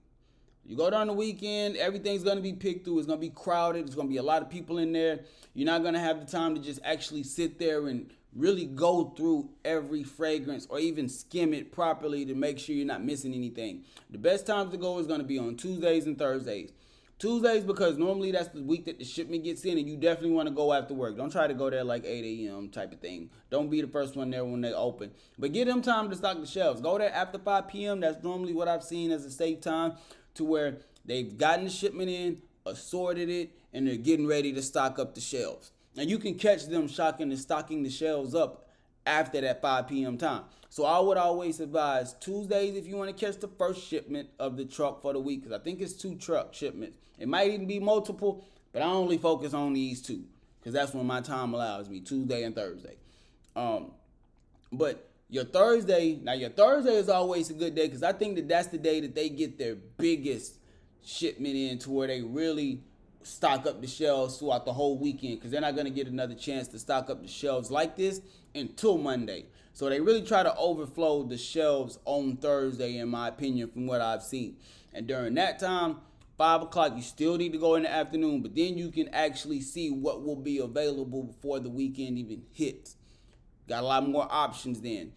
Speaker 1: You go during the weekend, everything's gonna be picked through. It's gonna be crowded. There's gonna be a lot of people in there. You're not gonna have the time to just actually sit there and really go through every fragrance or even skim it properly to make sure you're not missing anything. The best times to go is gonna be on Tuesdays and Thursdays. Tuesdays, because normally that's the week that the shipment gets in, and you definitely want to go after work. Don't try to go there like 8 a.m. type of thing. Don't be the first one there when they open. But give them time to stock the shelves. Go there after 5 p.m. That's normally what I've seen as a safe time to where they've gotten the shipment in, assorted it, and they're getting ready to stock up the shelves. And you can catch them stocking the shelves up after that 5 p.m. time. So I would always advise Tuesdays if you want to catch the first shipment of the truck for the week, because I think it's 2 truck shipments. It might even be multiple, but I only focus on these 2 because that's when my time allows me, Tuesday and Thursday. But your Thursday is always a good day because I think that's the day that they get their biggest shipment in to where they really stock up the shelves throughout the whole weekend, because they're not going to get another chance to stock up the shelves like this until Monday. So they really try to overflow the shelves on Thursday, in my opinion, from what I've seen. And during that time, 5 o'clock, you still need to go in the afternoon, but then you can actually see what will be available before the weekend even hits. Got a lot more options then.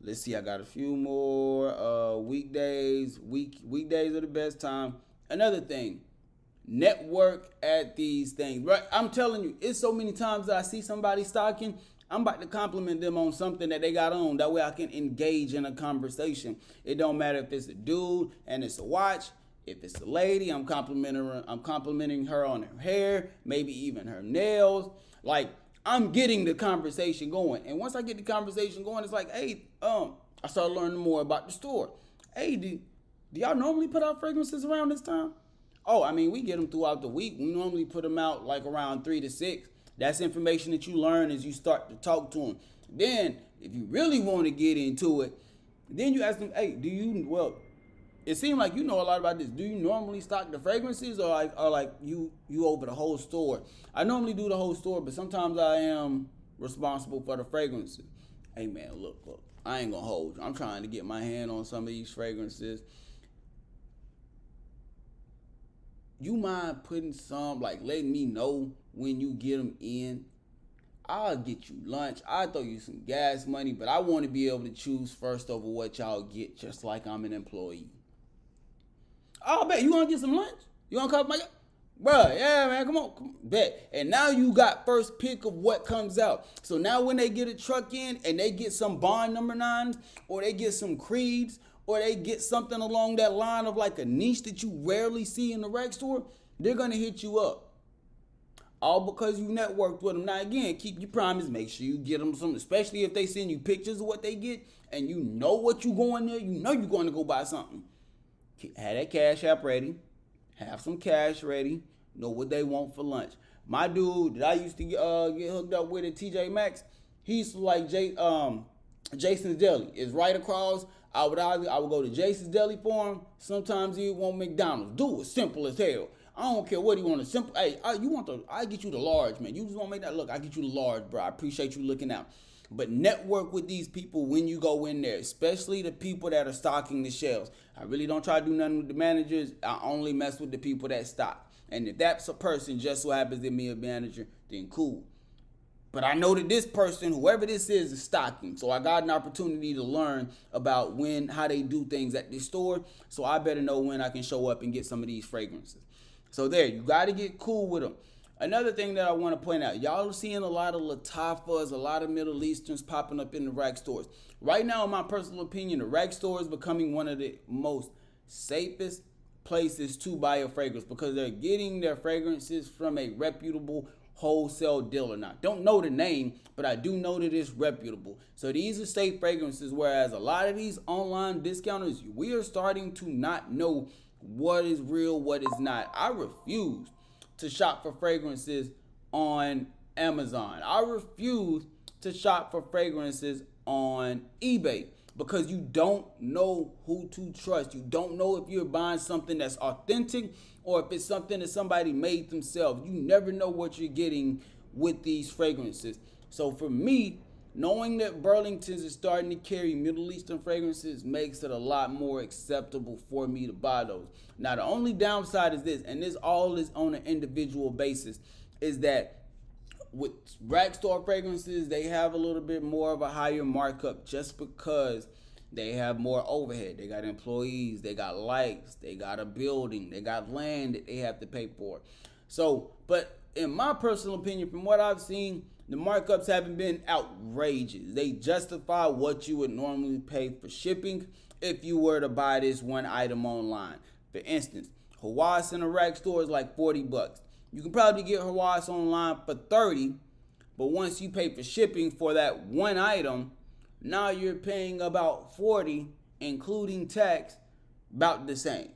Speaker 1: Let's see, I got a few more weekdays. Weekdays are the best time. Another thing, network at these things, right? I'm telling you, it's so many times that I see somebody stocking, I'm about to compliment them on something that they got on. That way I can engage in a conversation. It don't matter if it's a dude and it's a watch. If it's a lady, I'm complimenting her on her hair, maybe even her nails. Like, I'm getting the conversation going. And once I get the conversation going, it's like, hey, I started learning more about the store. Hey, do y'all normally put out fragrances around this time? Oh, I mean, we get them throughout the week. We normally put them out like around 3 to 6. That's information that you learn as you start to talk to them. Then, if you really want to get into it, then you ask them, hey, it seems like you know a lot about this. Do you normally stock the fragrances or like you over the whole store? I normally do the whole store, but sometimes I am responsible for the fragrances. Hey, man, look, I ain't going to hold you. I'm trying to get my hand on some of these fragrances. You mind putting some, like letting me know when you get them in? I'll get you lunch. I'll throw you some gas money, but I want to be able to choose first over what y'all get, just like I'm an employee. I'll bet. You want to get some lunch? You want to come, bruh, yeah, man, come on, bet. And now you got first pick of what comes out. So now when they get a truck in and they get some Bond number 9s or they get some Creeds, or they get something along that line of like a niche that you rarely see in the rec store, they're going to hit you up. All because you networked with them. Now, again, keep your promise. Make sure you get them some, especially if they send you pictures of what they get and you know what you going there. You know you're going to go buy something. Have that cash app ready. Have some cash ready. Know what they want for lunch. My dude that I used to get hooked up with at TJ Maxx, he used to like Jason's Deli. It's right across. I would go to Jason's Deli for him. Sometimes he want McDonald's. Do it simple as hell. I don't care what he want. Simple. Hey, I get you the large, man. You just want to make that look. I get you the large, bro. I appreciate you looking out. But network with these people when you go in there, especially the people that are stocking the shelves. I really don't try to do nothing with the managers. I only mess with the people that stock. And if that's a person just so happens to be a manager, then cool. But I know that this person, whoever this is stocking. So I got an opportunity to learn about how they do things at this store. So I better know when I can show up and get some of these fragrances. So there, you got to get cool with them. another thing that I want to point out, y'all are seeing a lot of Latifahs, a lot of Middle Easterns popping up in the rag stores. Right now, in my personal opinion, the rag store is becoming one of the most safest places to buy a fragrance because they're getting their fragrances from a reputable wholesale dealer. Now, don't know the name, but I do know that it's reputable. So these are safe fragrances, whereas a lot of these online discounters, we are starting to not know what is real, what is not. I refuse to shop for fragrances on Amazon. I refuse to shop for fragrances on eBay because you don't know who to trust. You don't know if you're buying something that's authentic or if it's something that somebody made themselves. You never know what you're getting with these fragrances. So for me, knowing that Burlington's is starting to carry Middle Eastern fragrances makes it a lot more acceptable for me to buy those. Now, the only downside is this, and this all is on an individual basis, is that with rag store fragrances, they have a little bit more of a higher markup just because they have more overhead. They got employees, they got lights, they got a building, they got land that they have to pay for. So, but in my personal opinion, from what I've seen, the markups haven't been outrageous. They justify what you would normally pay for shipping if you were to buy this one item online. For instance, Hawass in a rag store is like $40. You can probably get Hawass online for $30, but once you pay for shipping for that one item, now you're paying about $40, including tax, about the same.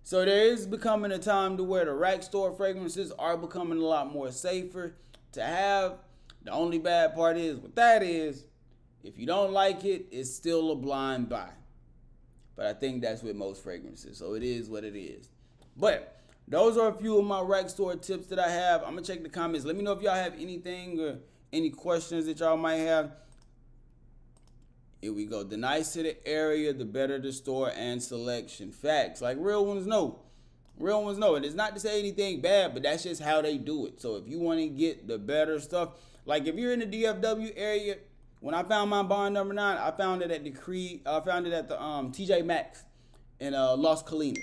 Speaker 1: So there is becoming a time to where the rag store fragrances are becoming a lot more safer to have. The only bad part is, what that is, if you don't like it, it's still a blind buy. But I think that's with most fragrances, so it is what it is. But those are a few of my rag store tips that I have. I'm going to check the comments. Let me know if y'all have anything or any questions that y'all might have. Here we go. The nicer the area, the better the store and selection. Facts. Like real ones know. Real ones know. And it's not to say anything bad, but that's just how they do it. So if you want to get the better stuff, like if you're in the DFW area, when I found my bond number 9, I found it at the TJ Maxx in Las Colinas.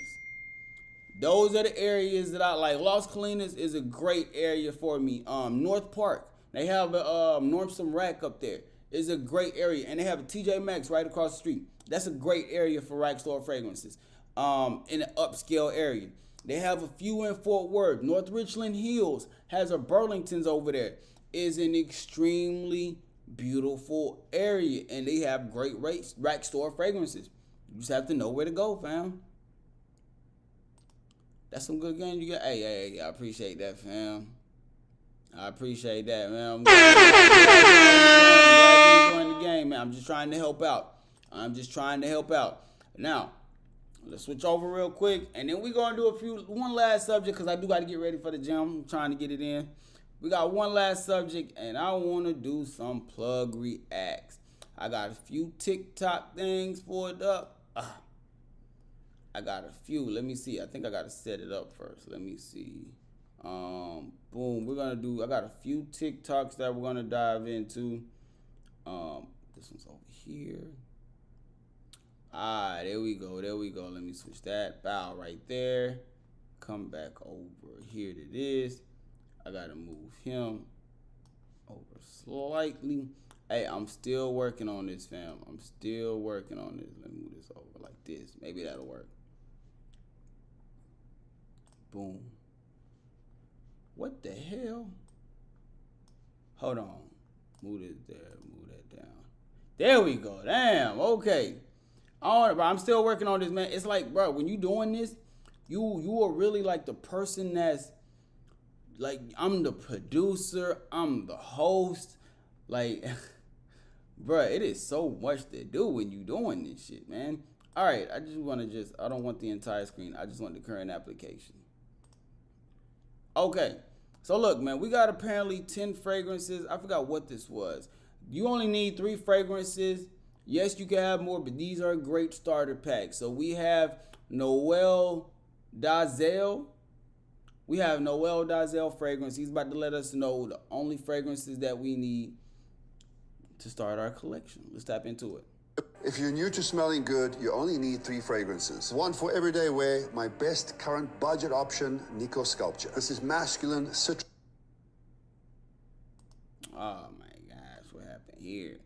Speaker 1: Those are the areas that I like. Las Colinas is a great area for me. North Park, they have a Nordstrom rack up there. It's a great area, and they have a TJ Maxx right across the street. That's a great area for rag store fragrances. In an upscale area, they have a few in Fort Worth. North Richland Hills has a Burlington's over there. Is an extremely beautiful area, and they have great rag store fragrances. You just have to know where to go, fam. That's some good game you got. Hey, I appreciate that, fam. I appreciate that, man. I'm glad you enjoying the game, man. I'm just trying to help out. Now, let's switch over real quick, and then we're going to do one last subject, because I do got to get ready for the gym. I'm trying to get it in. We got one last subject, and I want to do some plug reacts. I got a few TikTok things pulled up. I got a few. Let me see. I think I got to set it up first. Let me see. Boom. I got a few TikToks that we're going to dive into. This one's over here. There we go. Let me switch that. Bow right there. Come back over here to this. I got to move him over slightly. Hey, I'm still working on this, fam. Let me move this over like this. Maybe that'll work. Boom. What the hell? Hold on. Move this there. Move that down. There we go. Damn. Okay. I'm still working on this, man. It's like, bro, when you doing this, you are really like the person that's like, I'm the producer. I'm the host. Like, bro, it is so much to do when you doing this shit, man. All right. I don't want the entire screen. I just want the current application. Okay. So look, man, we got apparently 10 fragrances. I forgot what this was. You only need 3 fragrances. Yes, you can have more, but these are a great starter pack. So we have Noel Dazel. Fragrance. He's about to let us know the only fragrances that we need to start our collection. Let's tap into it.
Speaker 2: If you're new to smelling good, you only need 3 fragrances. One for everyday wear, my best current budget option, Nico Sculpture. This is masculine citrus.
Speaker 1: Oh my gosh, what happened here?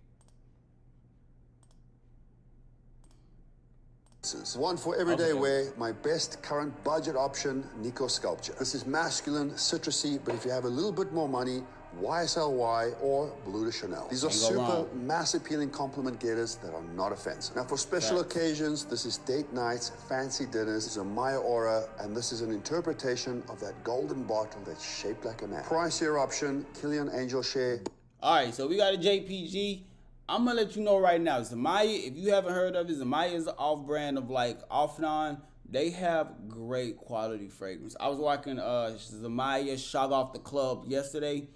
Speaker 2: One for everyday wear, my best current budget option, Nico Sculpture. This is masculine, citrusy, but if you have a little bit more money, YSLY or Blue de Chanel. These are super mass appealing compliment getters that are not offensive. Now for special occasions, this is date nights, fancy dinners, this is a Maya Aura, and this is an interpretation of that golden bottle that's shaped like a man. Pricier option, Killian Angel Share.
Speaker 1: All right, so we got a JPG. I'm gonna let you know right now, Zamaya, if you haven't heard of it, Zamaya is an off-brand of like Offnon. They have great quality fragrance. I was walking Zamaya Shog Off the Club yesterday.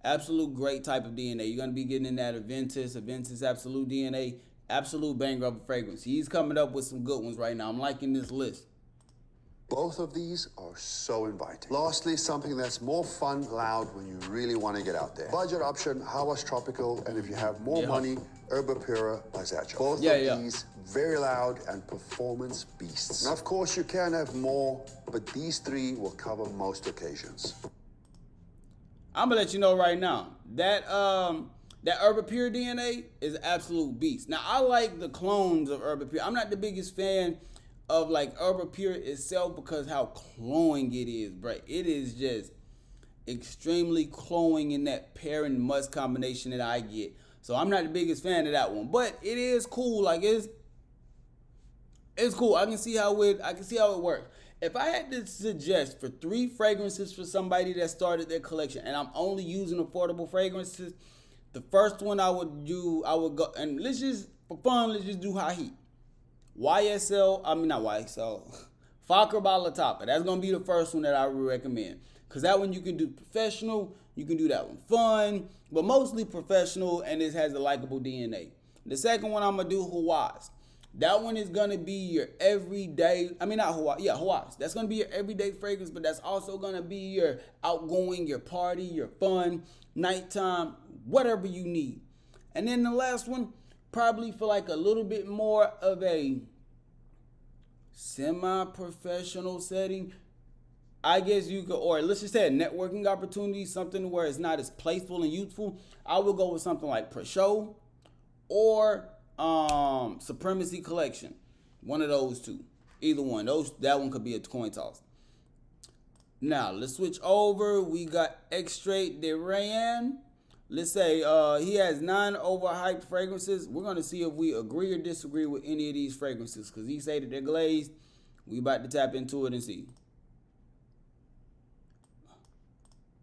Speaker 1: Absolute great type of DNA. You're gonna be getting in that Aventus Absolute DNA, absolute banger of a fragrance. He's coming up with some good ones right now. I'm liking this list.
Speaker 2: Both of these are so inviting. Lastly, something that's more fun, loud when you really want to get out there. Budget option, Hawas Tropical, and if you have more money, Herba Pura by Zatcho. Both of these, very loud and performance beasts. Now, of course, you can have more, but these 3 will cover most occasions.
Speaker 1: I'm gonna let you know right now that that Herba Pure DNA is an absolute beast. Now I like the clones of Herba Pure. I'm not the biggest fan of like Herba Pure itself because how cloying it is, bro. It is just extremely cloying in that pear and musk combination that I get. So I'm not the biggest fan of that one, but it is cool. Like it's cool. I can see how it works. If I had to suggest for 3 fragrances for somebody that started their collection, and I'm only using affordable fragrances, the first one I would go, and let's just do high heat. Fakir by La Tapa. That's gonna be the first one that I would recommend. Cause that one you can do professional, you can do that one fun, but mostly professional, and it has a likable DNA. The second one I'm gonna do Hawas. That one is gonna be your everyday, Hawas. That's gonna be your everyday fragrance, but that's also gonna be your outgoing, your party, your fun, nighttime, whatever you need. And then the last one, probably for like a little bit more of a semi-professional setting, I guess you could, or let's just say a networking opportunity, something where it's not as playful and youthful. I would go with something like Pre-Show or Supremacy Collection. One of those 2. Either one. That one could be a coin toss. Now, let's switch over. We got Extrait de Rayan. Let's say he has 9 overhyped fragrances. We're going to see if we agree or disagree with any of these fragrances because he say that they're glazed. We about to tap into it and see.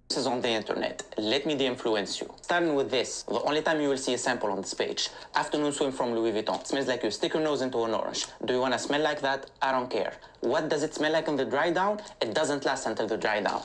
Speaker 3: This is on the internet. Let me de-influence you. Starting with this, the only time you will see a sample on this page. Afternoon swim from Louis Vuitton. It smells like you stick your nose into an orange. Do you want to smell like that? I don't care. What does it smell like in the dry down? It doesn't last until the dry down.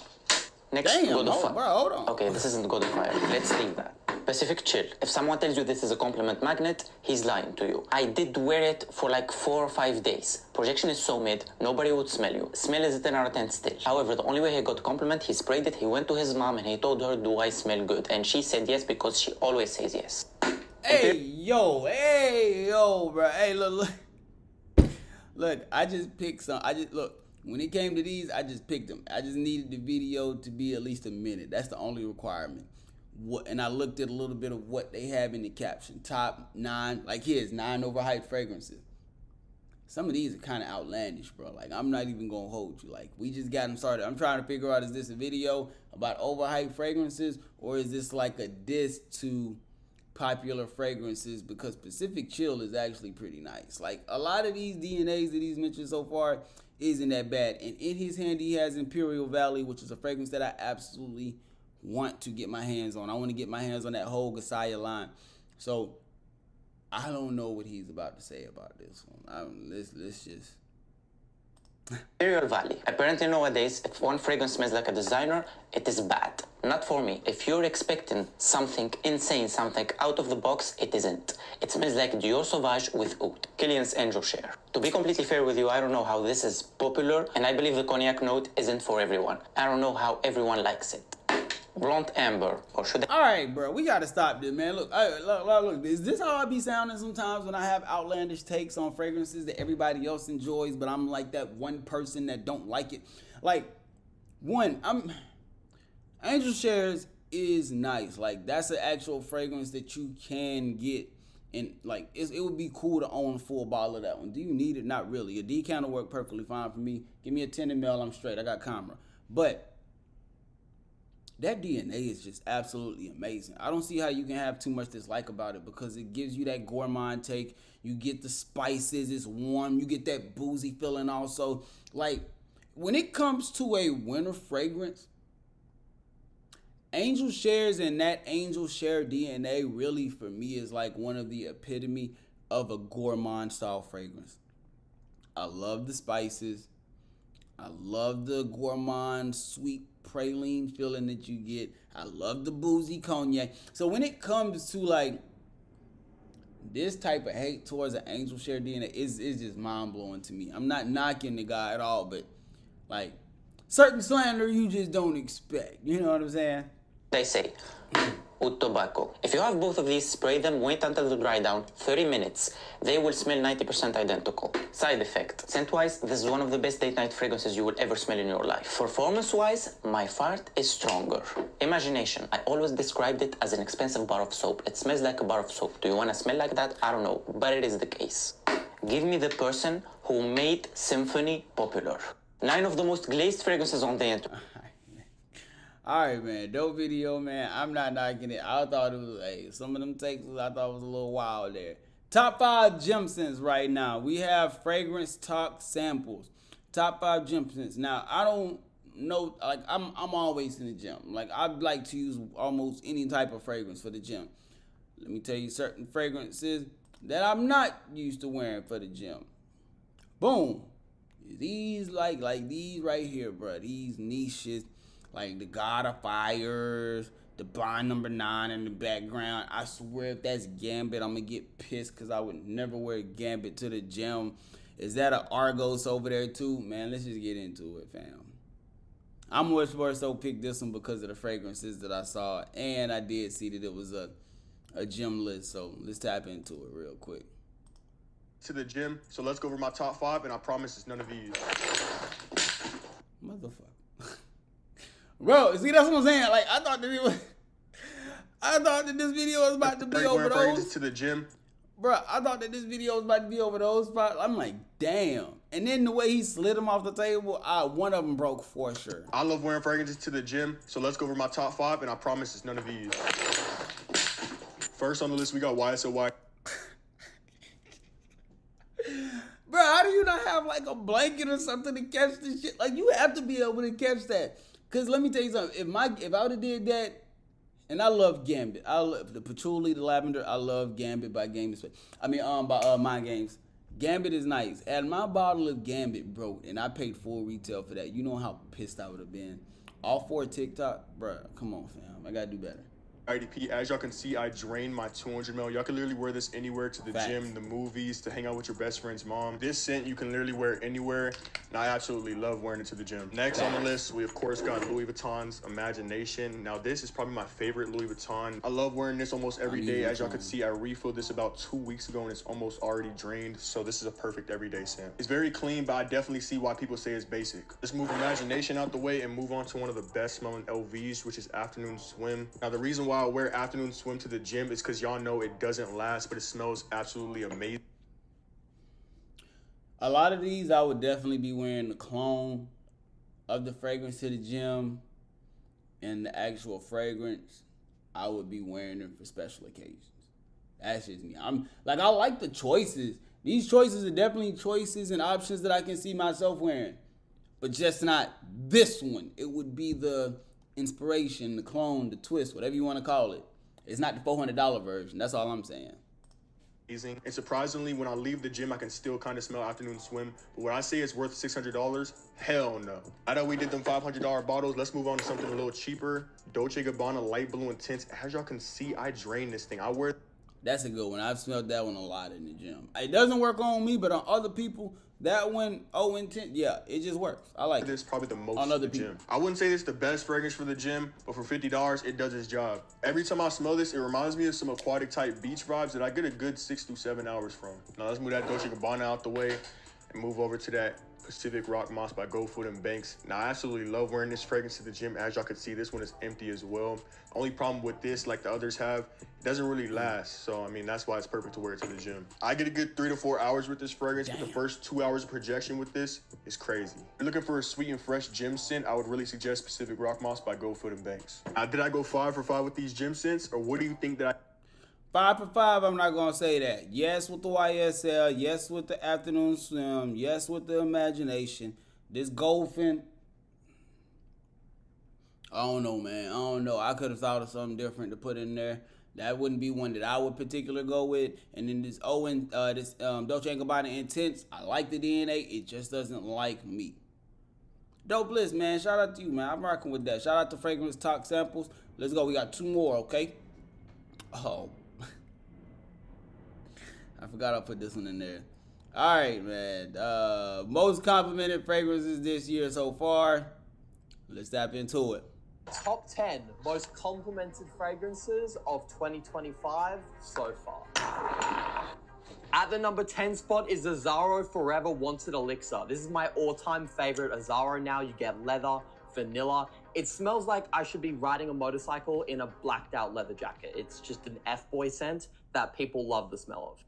Speaker 3: Next, God of Fire.
Speaker 1: Bro, hold on.
Speaker 3: Okay, this isn't God of Fire. Let's leave that. Pacific Chill. If someone tells you this is a compliment magnet, he's lying to you. I did wear it for like 4 or 5 days. Projection is so mid, nobody would smell you. Smell is a 10 out of 10 still. However, the only way he got a compliment, he sprayed it, he went to his mom and he told her, do I smell good? And she said yes because she always says yes.
Speaker 1: Hey, yo, bro. Hey, look. Look, I just picked some. When it came to these, I just picked them. I just needed the video to be at least a minute. That's the only requirement. And I looked at a little bit of what they have in the caption. Top 9, like here's 9 overhyped fragrances. Some of these are kind of outlandish, bro. Like, I'm not even going to hold you. Like, we just got them started. I'm trying to figure out, is this a video about overhyped fragrances, or is this like a diss to popular fragrances? Because Pacific Chill is actually pretty nice. Like, a lot of these DNAs that he's mentioned so far isn't that bad. And in his hand, he has Imperial Valley, which is a fragrance that I absolutely want to get my hands on. I want to get my hands on that whole Gasaya line. So I don't know what he's about to say about this one. Let's just.
Speaker 3: Imperial Valley. Apparently nowadays, if one fragrance smells like a designer, it is bad. Not for me. If you're expecting something insane, something out of the box, it isn't. It smells like Dior Sauvage with oud. Killian's Angel Share. To be completely fair with you, I don't know how this is popular, and I believe the cognac note isn't for everyone. I don't know how everyone likes it. Blonde amber, or should I?
Speaker 1: All right, bro, we gotta stop this, man. Look, is this how I be sounding sometimes when I have outlandish takes on fragrances that everybody else enjoys, but I'm like that one person that don't like it? Like, Angel Shares is nice. Like, that's an actual fragrance that you can get. And like it would be cool to own a full bottle of that one. Do you need it? Not really. A decanter work perfectly fine for me. Give me a 10 ml, I'm straight. I got camera. But that DNA is just absolutely amazing. I don't see how you can have too much dislike about it because it gives you that gourmand take. You get the spices, it's warm. You get that boozy feeling also. Like, when it comes to a winter fragrance, Angel Shares and that Angel Share DNA really for me is like one of the epitome of a gourmand style fragrance. I love the spices. I love the gourmand sweet praline feeling that you get. I love the boozy cognac. So when it comes to like this type of hate towards an Angel Share DNA, it's just mind blowing to me. I'm not knocking the guy at all, but like certain slander you just don't expect. You know what I'm saying?
Speaker 3: They say, with tobacco. If you have both of these, spray them, wait until they dry down, 30 minutes. They will smell 90% identical. Side effect. Scent-wise, this is one of the best date night fragrances you will ever smell in your life. Performance-wise, my fart is stronger. Imagination. I always described it as an expensive bar of soap. It smells like a bar of soap. Do you want to smell like that? I don't know, but it is the case. Give me the person who made Symphony popular. 9 of the most glazed fragrances on the internet.
Speaker 1: All right, man. Dope video, man. I'm not knocking it. I thought it was, some of them takes I thought was a little wild there. Top 5 gem scents right now. We have Fragrance Talk samples. Top 5 gem scents. Now, I don't know, like, I'm always in the gym. Like, I'd like to use almost any type of fragrance for the gym. Let me tell you certain fragrances that I'm not used to wearing for the gym. Boom. These, like these right here, bro. These niches. Like the God of Fires, the Bond Number 9 in the background. I swear if that's Gambit, I'm going to get pissed because I would never wear Gambit to the gym. Is that an Argos over there too? Man, let's just get into it, fam. I'm much more so picked this one because of the fragrances that I saw. And I did see that it was a gym list. So let's tap into it real quick.
Speaker 4: To the gym. So let's go over my top 5 and I promise it's none of these.
Speaker 1: Motherfucker. Bro, see, that's what I'm saying. Like, I thought that this video was about to be over those.
Speaker 4: To the gym.
Speaker 1: Bro, I thought that this video was about to be over those spots. I'm like, damn. And then the way he slid them off the table, one of them broke for sure.
Speaker 4: I love wearing fragrances to the gym. So let's go over my top 5 and I promise it's none of these. First on the list, we got YSL.
Speaker 1: Bro, how do you not have like a blanket or something to catch this shit? Like, you have to be able to catch that. Cause let me tell you something. If I would have did that, and I love Gambit. I love the patchouli, the lavender. I love Gambit by Games. By Mind Games. Gambit is nice. And my bottle of Gambit broke, and I paid full retail for that. You know how pissed I would have been. All for TikTok, bro. Come on, fam. I gotta do better.
Speaker 4: IDP, as y'all can see, I drained my 200 ml. Y'all can literally wear this anywhere, to the gym, the movies, to hang out with your best friend's mom. This scent you can literally wear anywhere, and I absolutely love wearing it to the gym. Next on the list, we of course got Louis Vuitton's Imagination. Now this is probably my favorite Louis Vuitton. I love wearing this almost every day. As y'all can see, I refilled this about 2 weeks ago and it's almost already drained, so this is a perfect everyday scent. It's very clean, but I definitely see why people say it's basic. Let's move Imagination out the way and move on to one of the best smelling LVs, which is Afternoon Swim. Now the reason why I wear Afternoon Swim to the gym is because y'all know it doesn't last, but it smells absolutely amazing.
Speaker 1: A lot of these I would definitely be wearing the clone of the fragrance to the gym, and the actual fragrance I would be wearing them for special occasions. That's just me. I like the choices. These choices are definitely choices and options that I can see myself wearing, but just not this one. It would be the inspiration, the clone, the twist, whatever you want to call it. It's not the $400 version. That's all I'm saying.
Speaker 4: And surprisingly, when I leave the gym, I can still kind of smell Afternoon Swim. But when I say it's worth $600, hell no. I know we did them $500 bottles. Let's move on to something a little cheaper. Dolce & Gabbana Light Blue Intense. As y'all can see, I drained this thing.
Speaker 1: That's a good one. I've smelled that one a lot in the gym. It doesn't work on me, but on other people, that one, intense, yeah, it just works. I like it.
Speaker 4: This is probably the most
Speaker 1: on
Speaker 4: for
Speaker 1: other
Speaker 4: the
Speaker 1: people.
Speaker 4: gym. I wouldn't say this is the best fragrance for the gym, but for $50, it does its job. Every time I smell this, it reminds me of some aquatic type beach vibes that I get a good 6 to 7 hours from. Now let's move that Dolce & Gabbana out the way and move over to that Pacific Rock Moss by Gofoot and Banks. Now, I absolutely love wearing this fragrance to the gym. As y'all can see, this one is empty as well. Only problem with this, like the others have, it doesn't really last. So, I mean, that's why it's perfect to wear it to the gym. I get a good 3 to 4 hours with this fragrance, but the first 2 hours of projection with this is crazy. If you're looking for a sweet and fresh gym scent, I would really suggest Pacific Rock Moss by Gofoot and Banks. Did I go 5 for 5 with these gym scents, or what do you think that I...
Speaker 1: 5 for 5, I'm not going to say that. Yes with the YSL. Yes with the afternoon swim. Yes with the imagination. This golfing, I don't know, man. I don't know. I could have thought of something different to put in there. That wouldn't be one that I would particularly go with. And then this Dolce & Gabbana Intense, I like the DNA. It just doesn't like me. Dope Bliss, man. Shout out to you, man. I'm rocking with that. Shout out to Fragrance Talk Samples. Let's go. We got 2 more, okay? Oh. I forgot I put this one in there. All right, man. Most complimented fragrances this year so far. Let's tap into it.
Speaker 5: Top 10 most complimented fragrances of 2025 so far. At the number 10 spot is the Azzaro Forever Wanted Elixir. This is my all-time favorite Azzaro now. You get leather, vanilla. It smells like I should be riding a motorcycle in a blacked out leather jacket. It's just an F-boy scent that people love the smell of.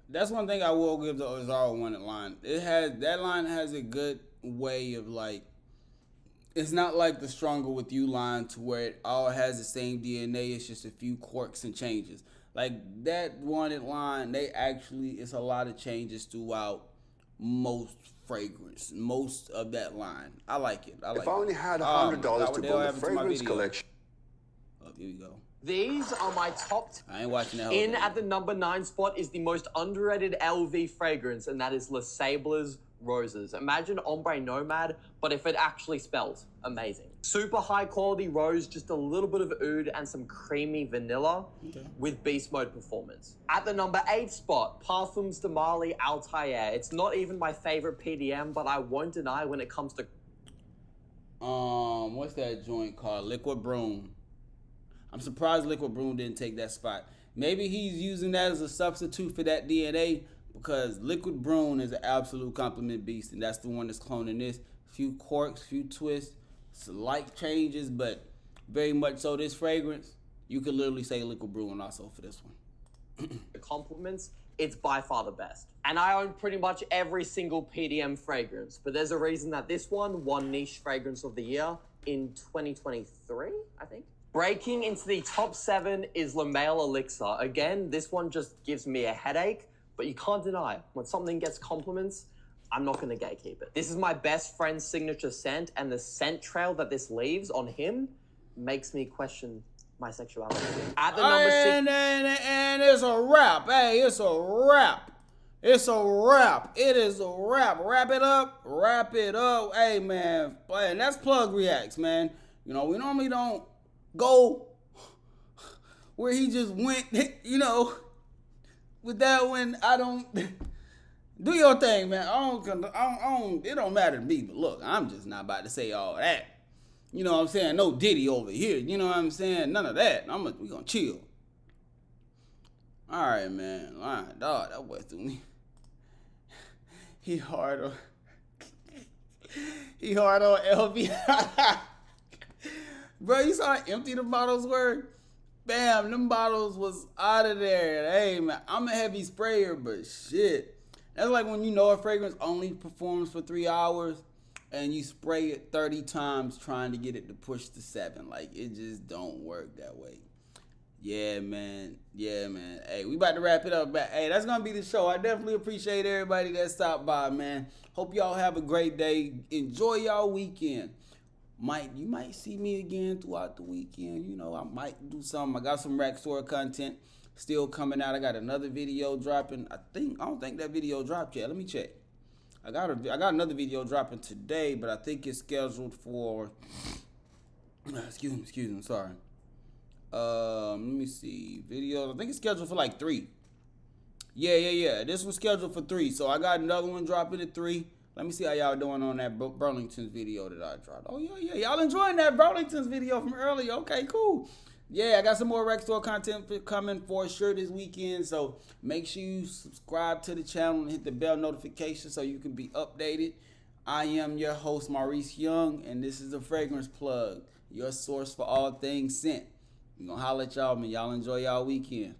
Speaker 1: That's one thing I will give the Azzaro Wanted line. That line has a good way of like, it's not like the Stronger With You line to where it all has the same DNA. It's just a few quirks and changes. Like that Wanted line, it's a lot of changes throughout most fragrance, most of that line. I like it.
Speaker 2: If I only had $100 to build a fragrance collection.
Speaker 1: Oh, here we go.
Speaker 5: These are my top 10.
Speaker 1: I ain't watching that.
Speaker 5: At the number 9 spot is the most underrated LV fragrance, and that is Le Sable's Roses. Imagine Ombre Nomad, but if it actually spells. Amazing. Super high quality rose, just a little bit of oud and some creamy vanilla with beast mode performance. At the number 8 spot, Parfums de Marly Altair. It's not even my favorite PDM, but I won't deny when it comes to...
Speaker 1: What's that joint called? Liquid Broom. I'm surprised Liquid Broom didn't take that spot. Maybe he's using that as a substitute for that DNA, because Liquid Broom is an absolute compliment beast, and that's the one that's cloning this. Few quirks, few twists, slight changes, but very much so this fragrance, you could literally say Liquid Broom also for this one.
Speaker 5: Compliments, it's by far the best. And I own pretty much every single PDM fragrance, but there's a reason that this one won Niche Fragrance of the Year in 2023, I think. Breaking into the top 7 is Le Male Elixir. Again, this one just gives me a headache, but you can't deny when something gets compliments, I'm not going to gatekeep it. This is my best friend's signature scent, and the scent trail that this leaves on him makes me question my sexuality. At the number 6...
Speaker 1: And it's a wrap. Hey, it's a wrap. It's a wrap. It is a wrap. Wrap it up. Wrap it up. Hey, man. And that's Plug Reacts, man. You know, we normally don't go where he just went, you know, with that one. I don't do your thing, man. It don't matter to me, but look, I'm just not about to say all that. You know what I'm saying? No Diddy over here. You know what I'm saying? None of that. We gonna chill. All right, man. All right, dog, that boy threw me. He hard on LV. Bro, you saw how empty the bottles were? Bam, them bottles was out of there. Hey, man, I'm a heavy sprayer, but shit. That's like when you know a fragrance only performs for 3 hours and you spray it 30 times trying to get it to push to 7. Like, it just don't work that way. Yeah, man. Yeah, man. Hey, we about to wrap it up. But, hey, that's going to be the show. I definitely appreciate everybody that stopped by, man. Hope y'all have a great day. Enjoy y'all weekend. You might see me again throughout the weekend. You know, I might do something. I got some Rack Store content still coming out. I got another video dropping. I don't think that video dropped yet. Let me check. I got another video dropping today, but I think it's scheduled for excuse me, sorry. Let me see. Videos. I think it's scheduled for like 3. Yeah. This was scheduled for 3. So I got another one dropping at 3. Let me see how y'all doing on that Burlington's video that I dropped. Oh, yeah. Y'all enjoying that Burlington's video from earlier. Okay, cool. Yeah, I got some more Rec Store content coming for sure this weekend. So make sure you subscribe to the channel and hit the bell notification so you can be updated. I am your host, Maurice Young, and this is the Fragrance Plug, your source for all things scent. We gonna holler at y'all, man. Y'all enjoy y'all weekend.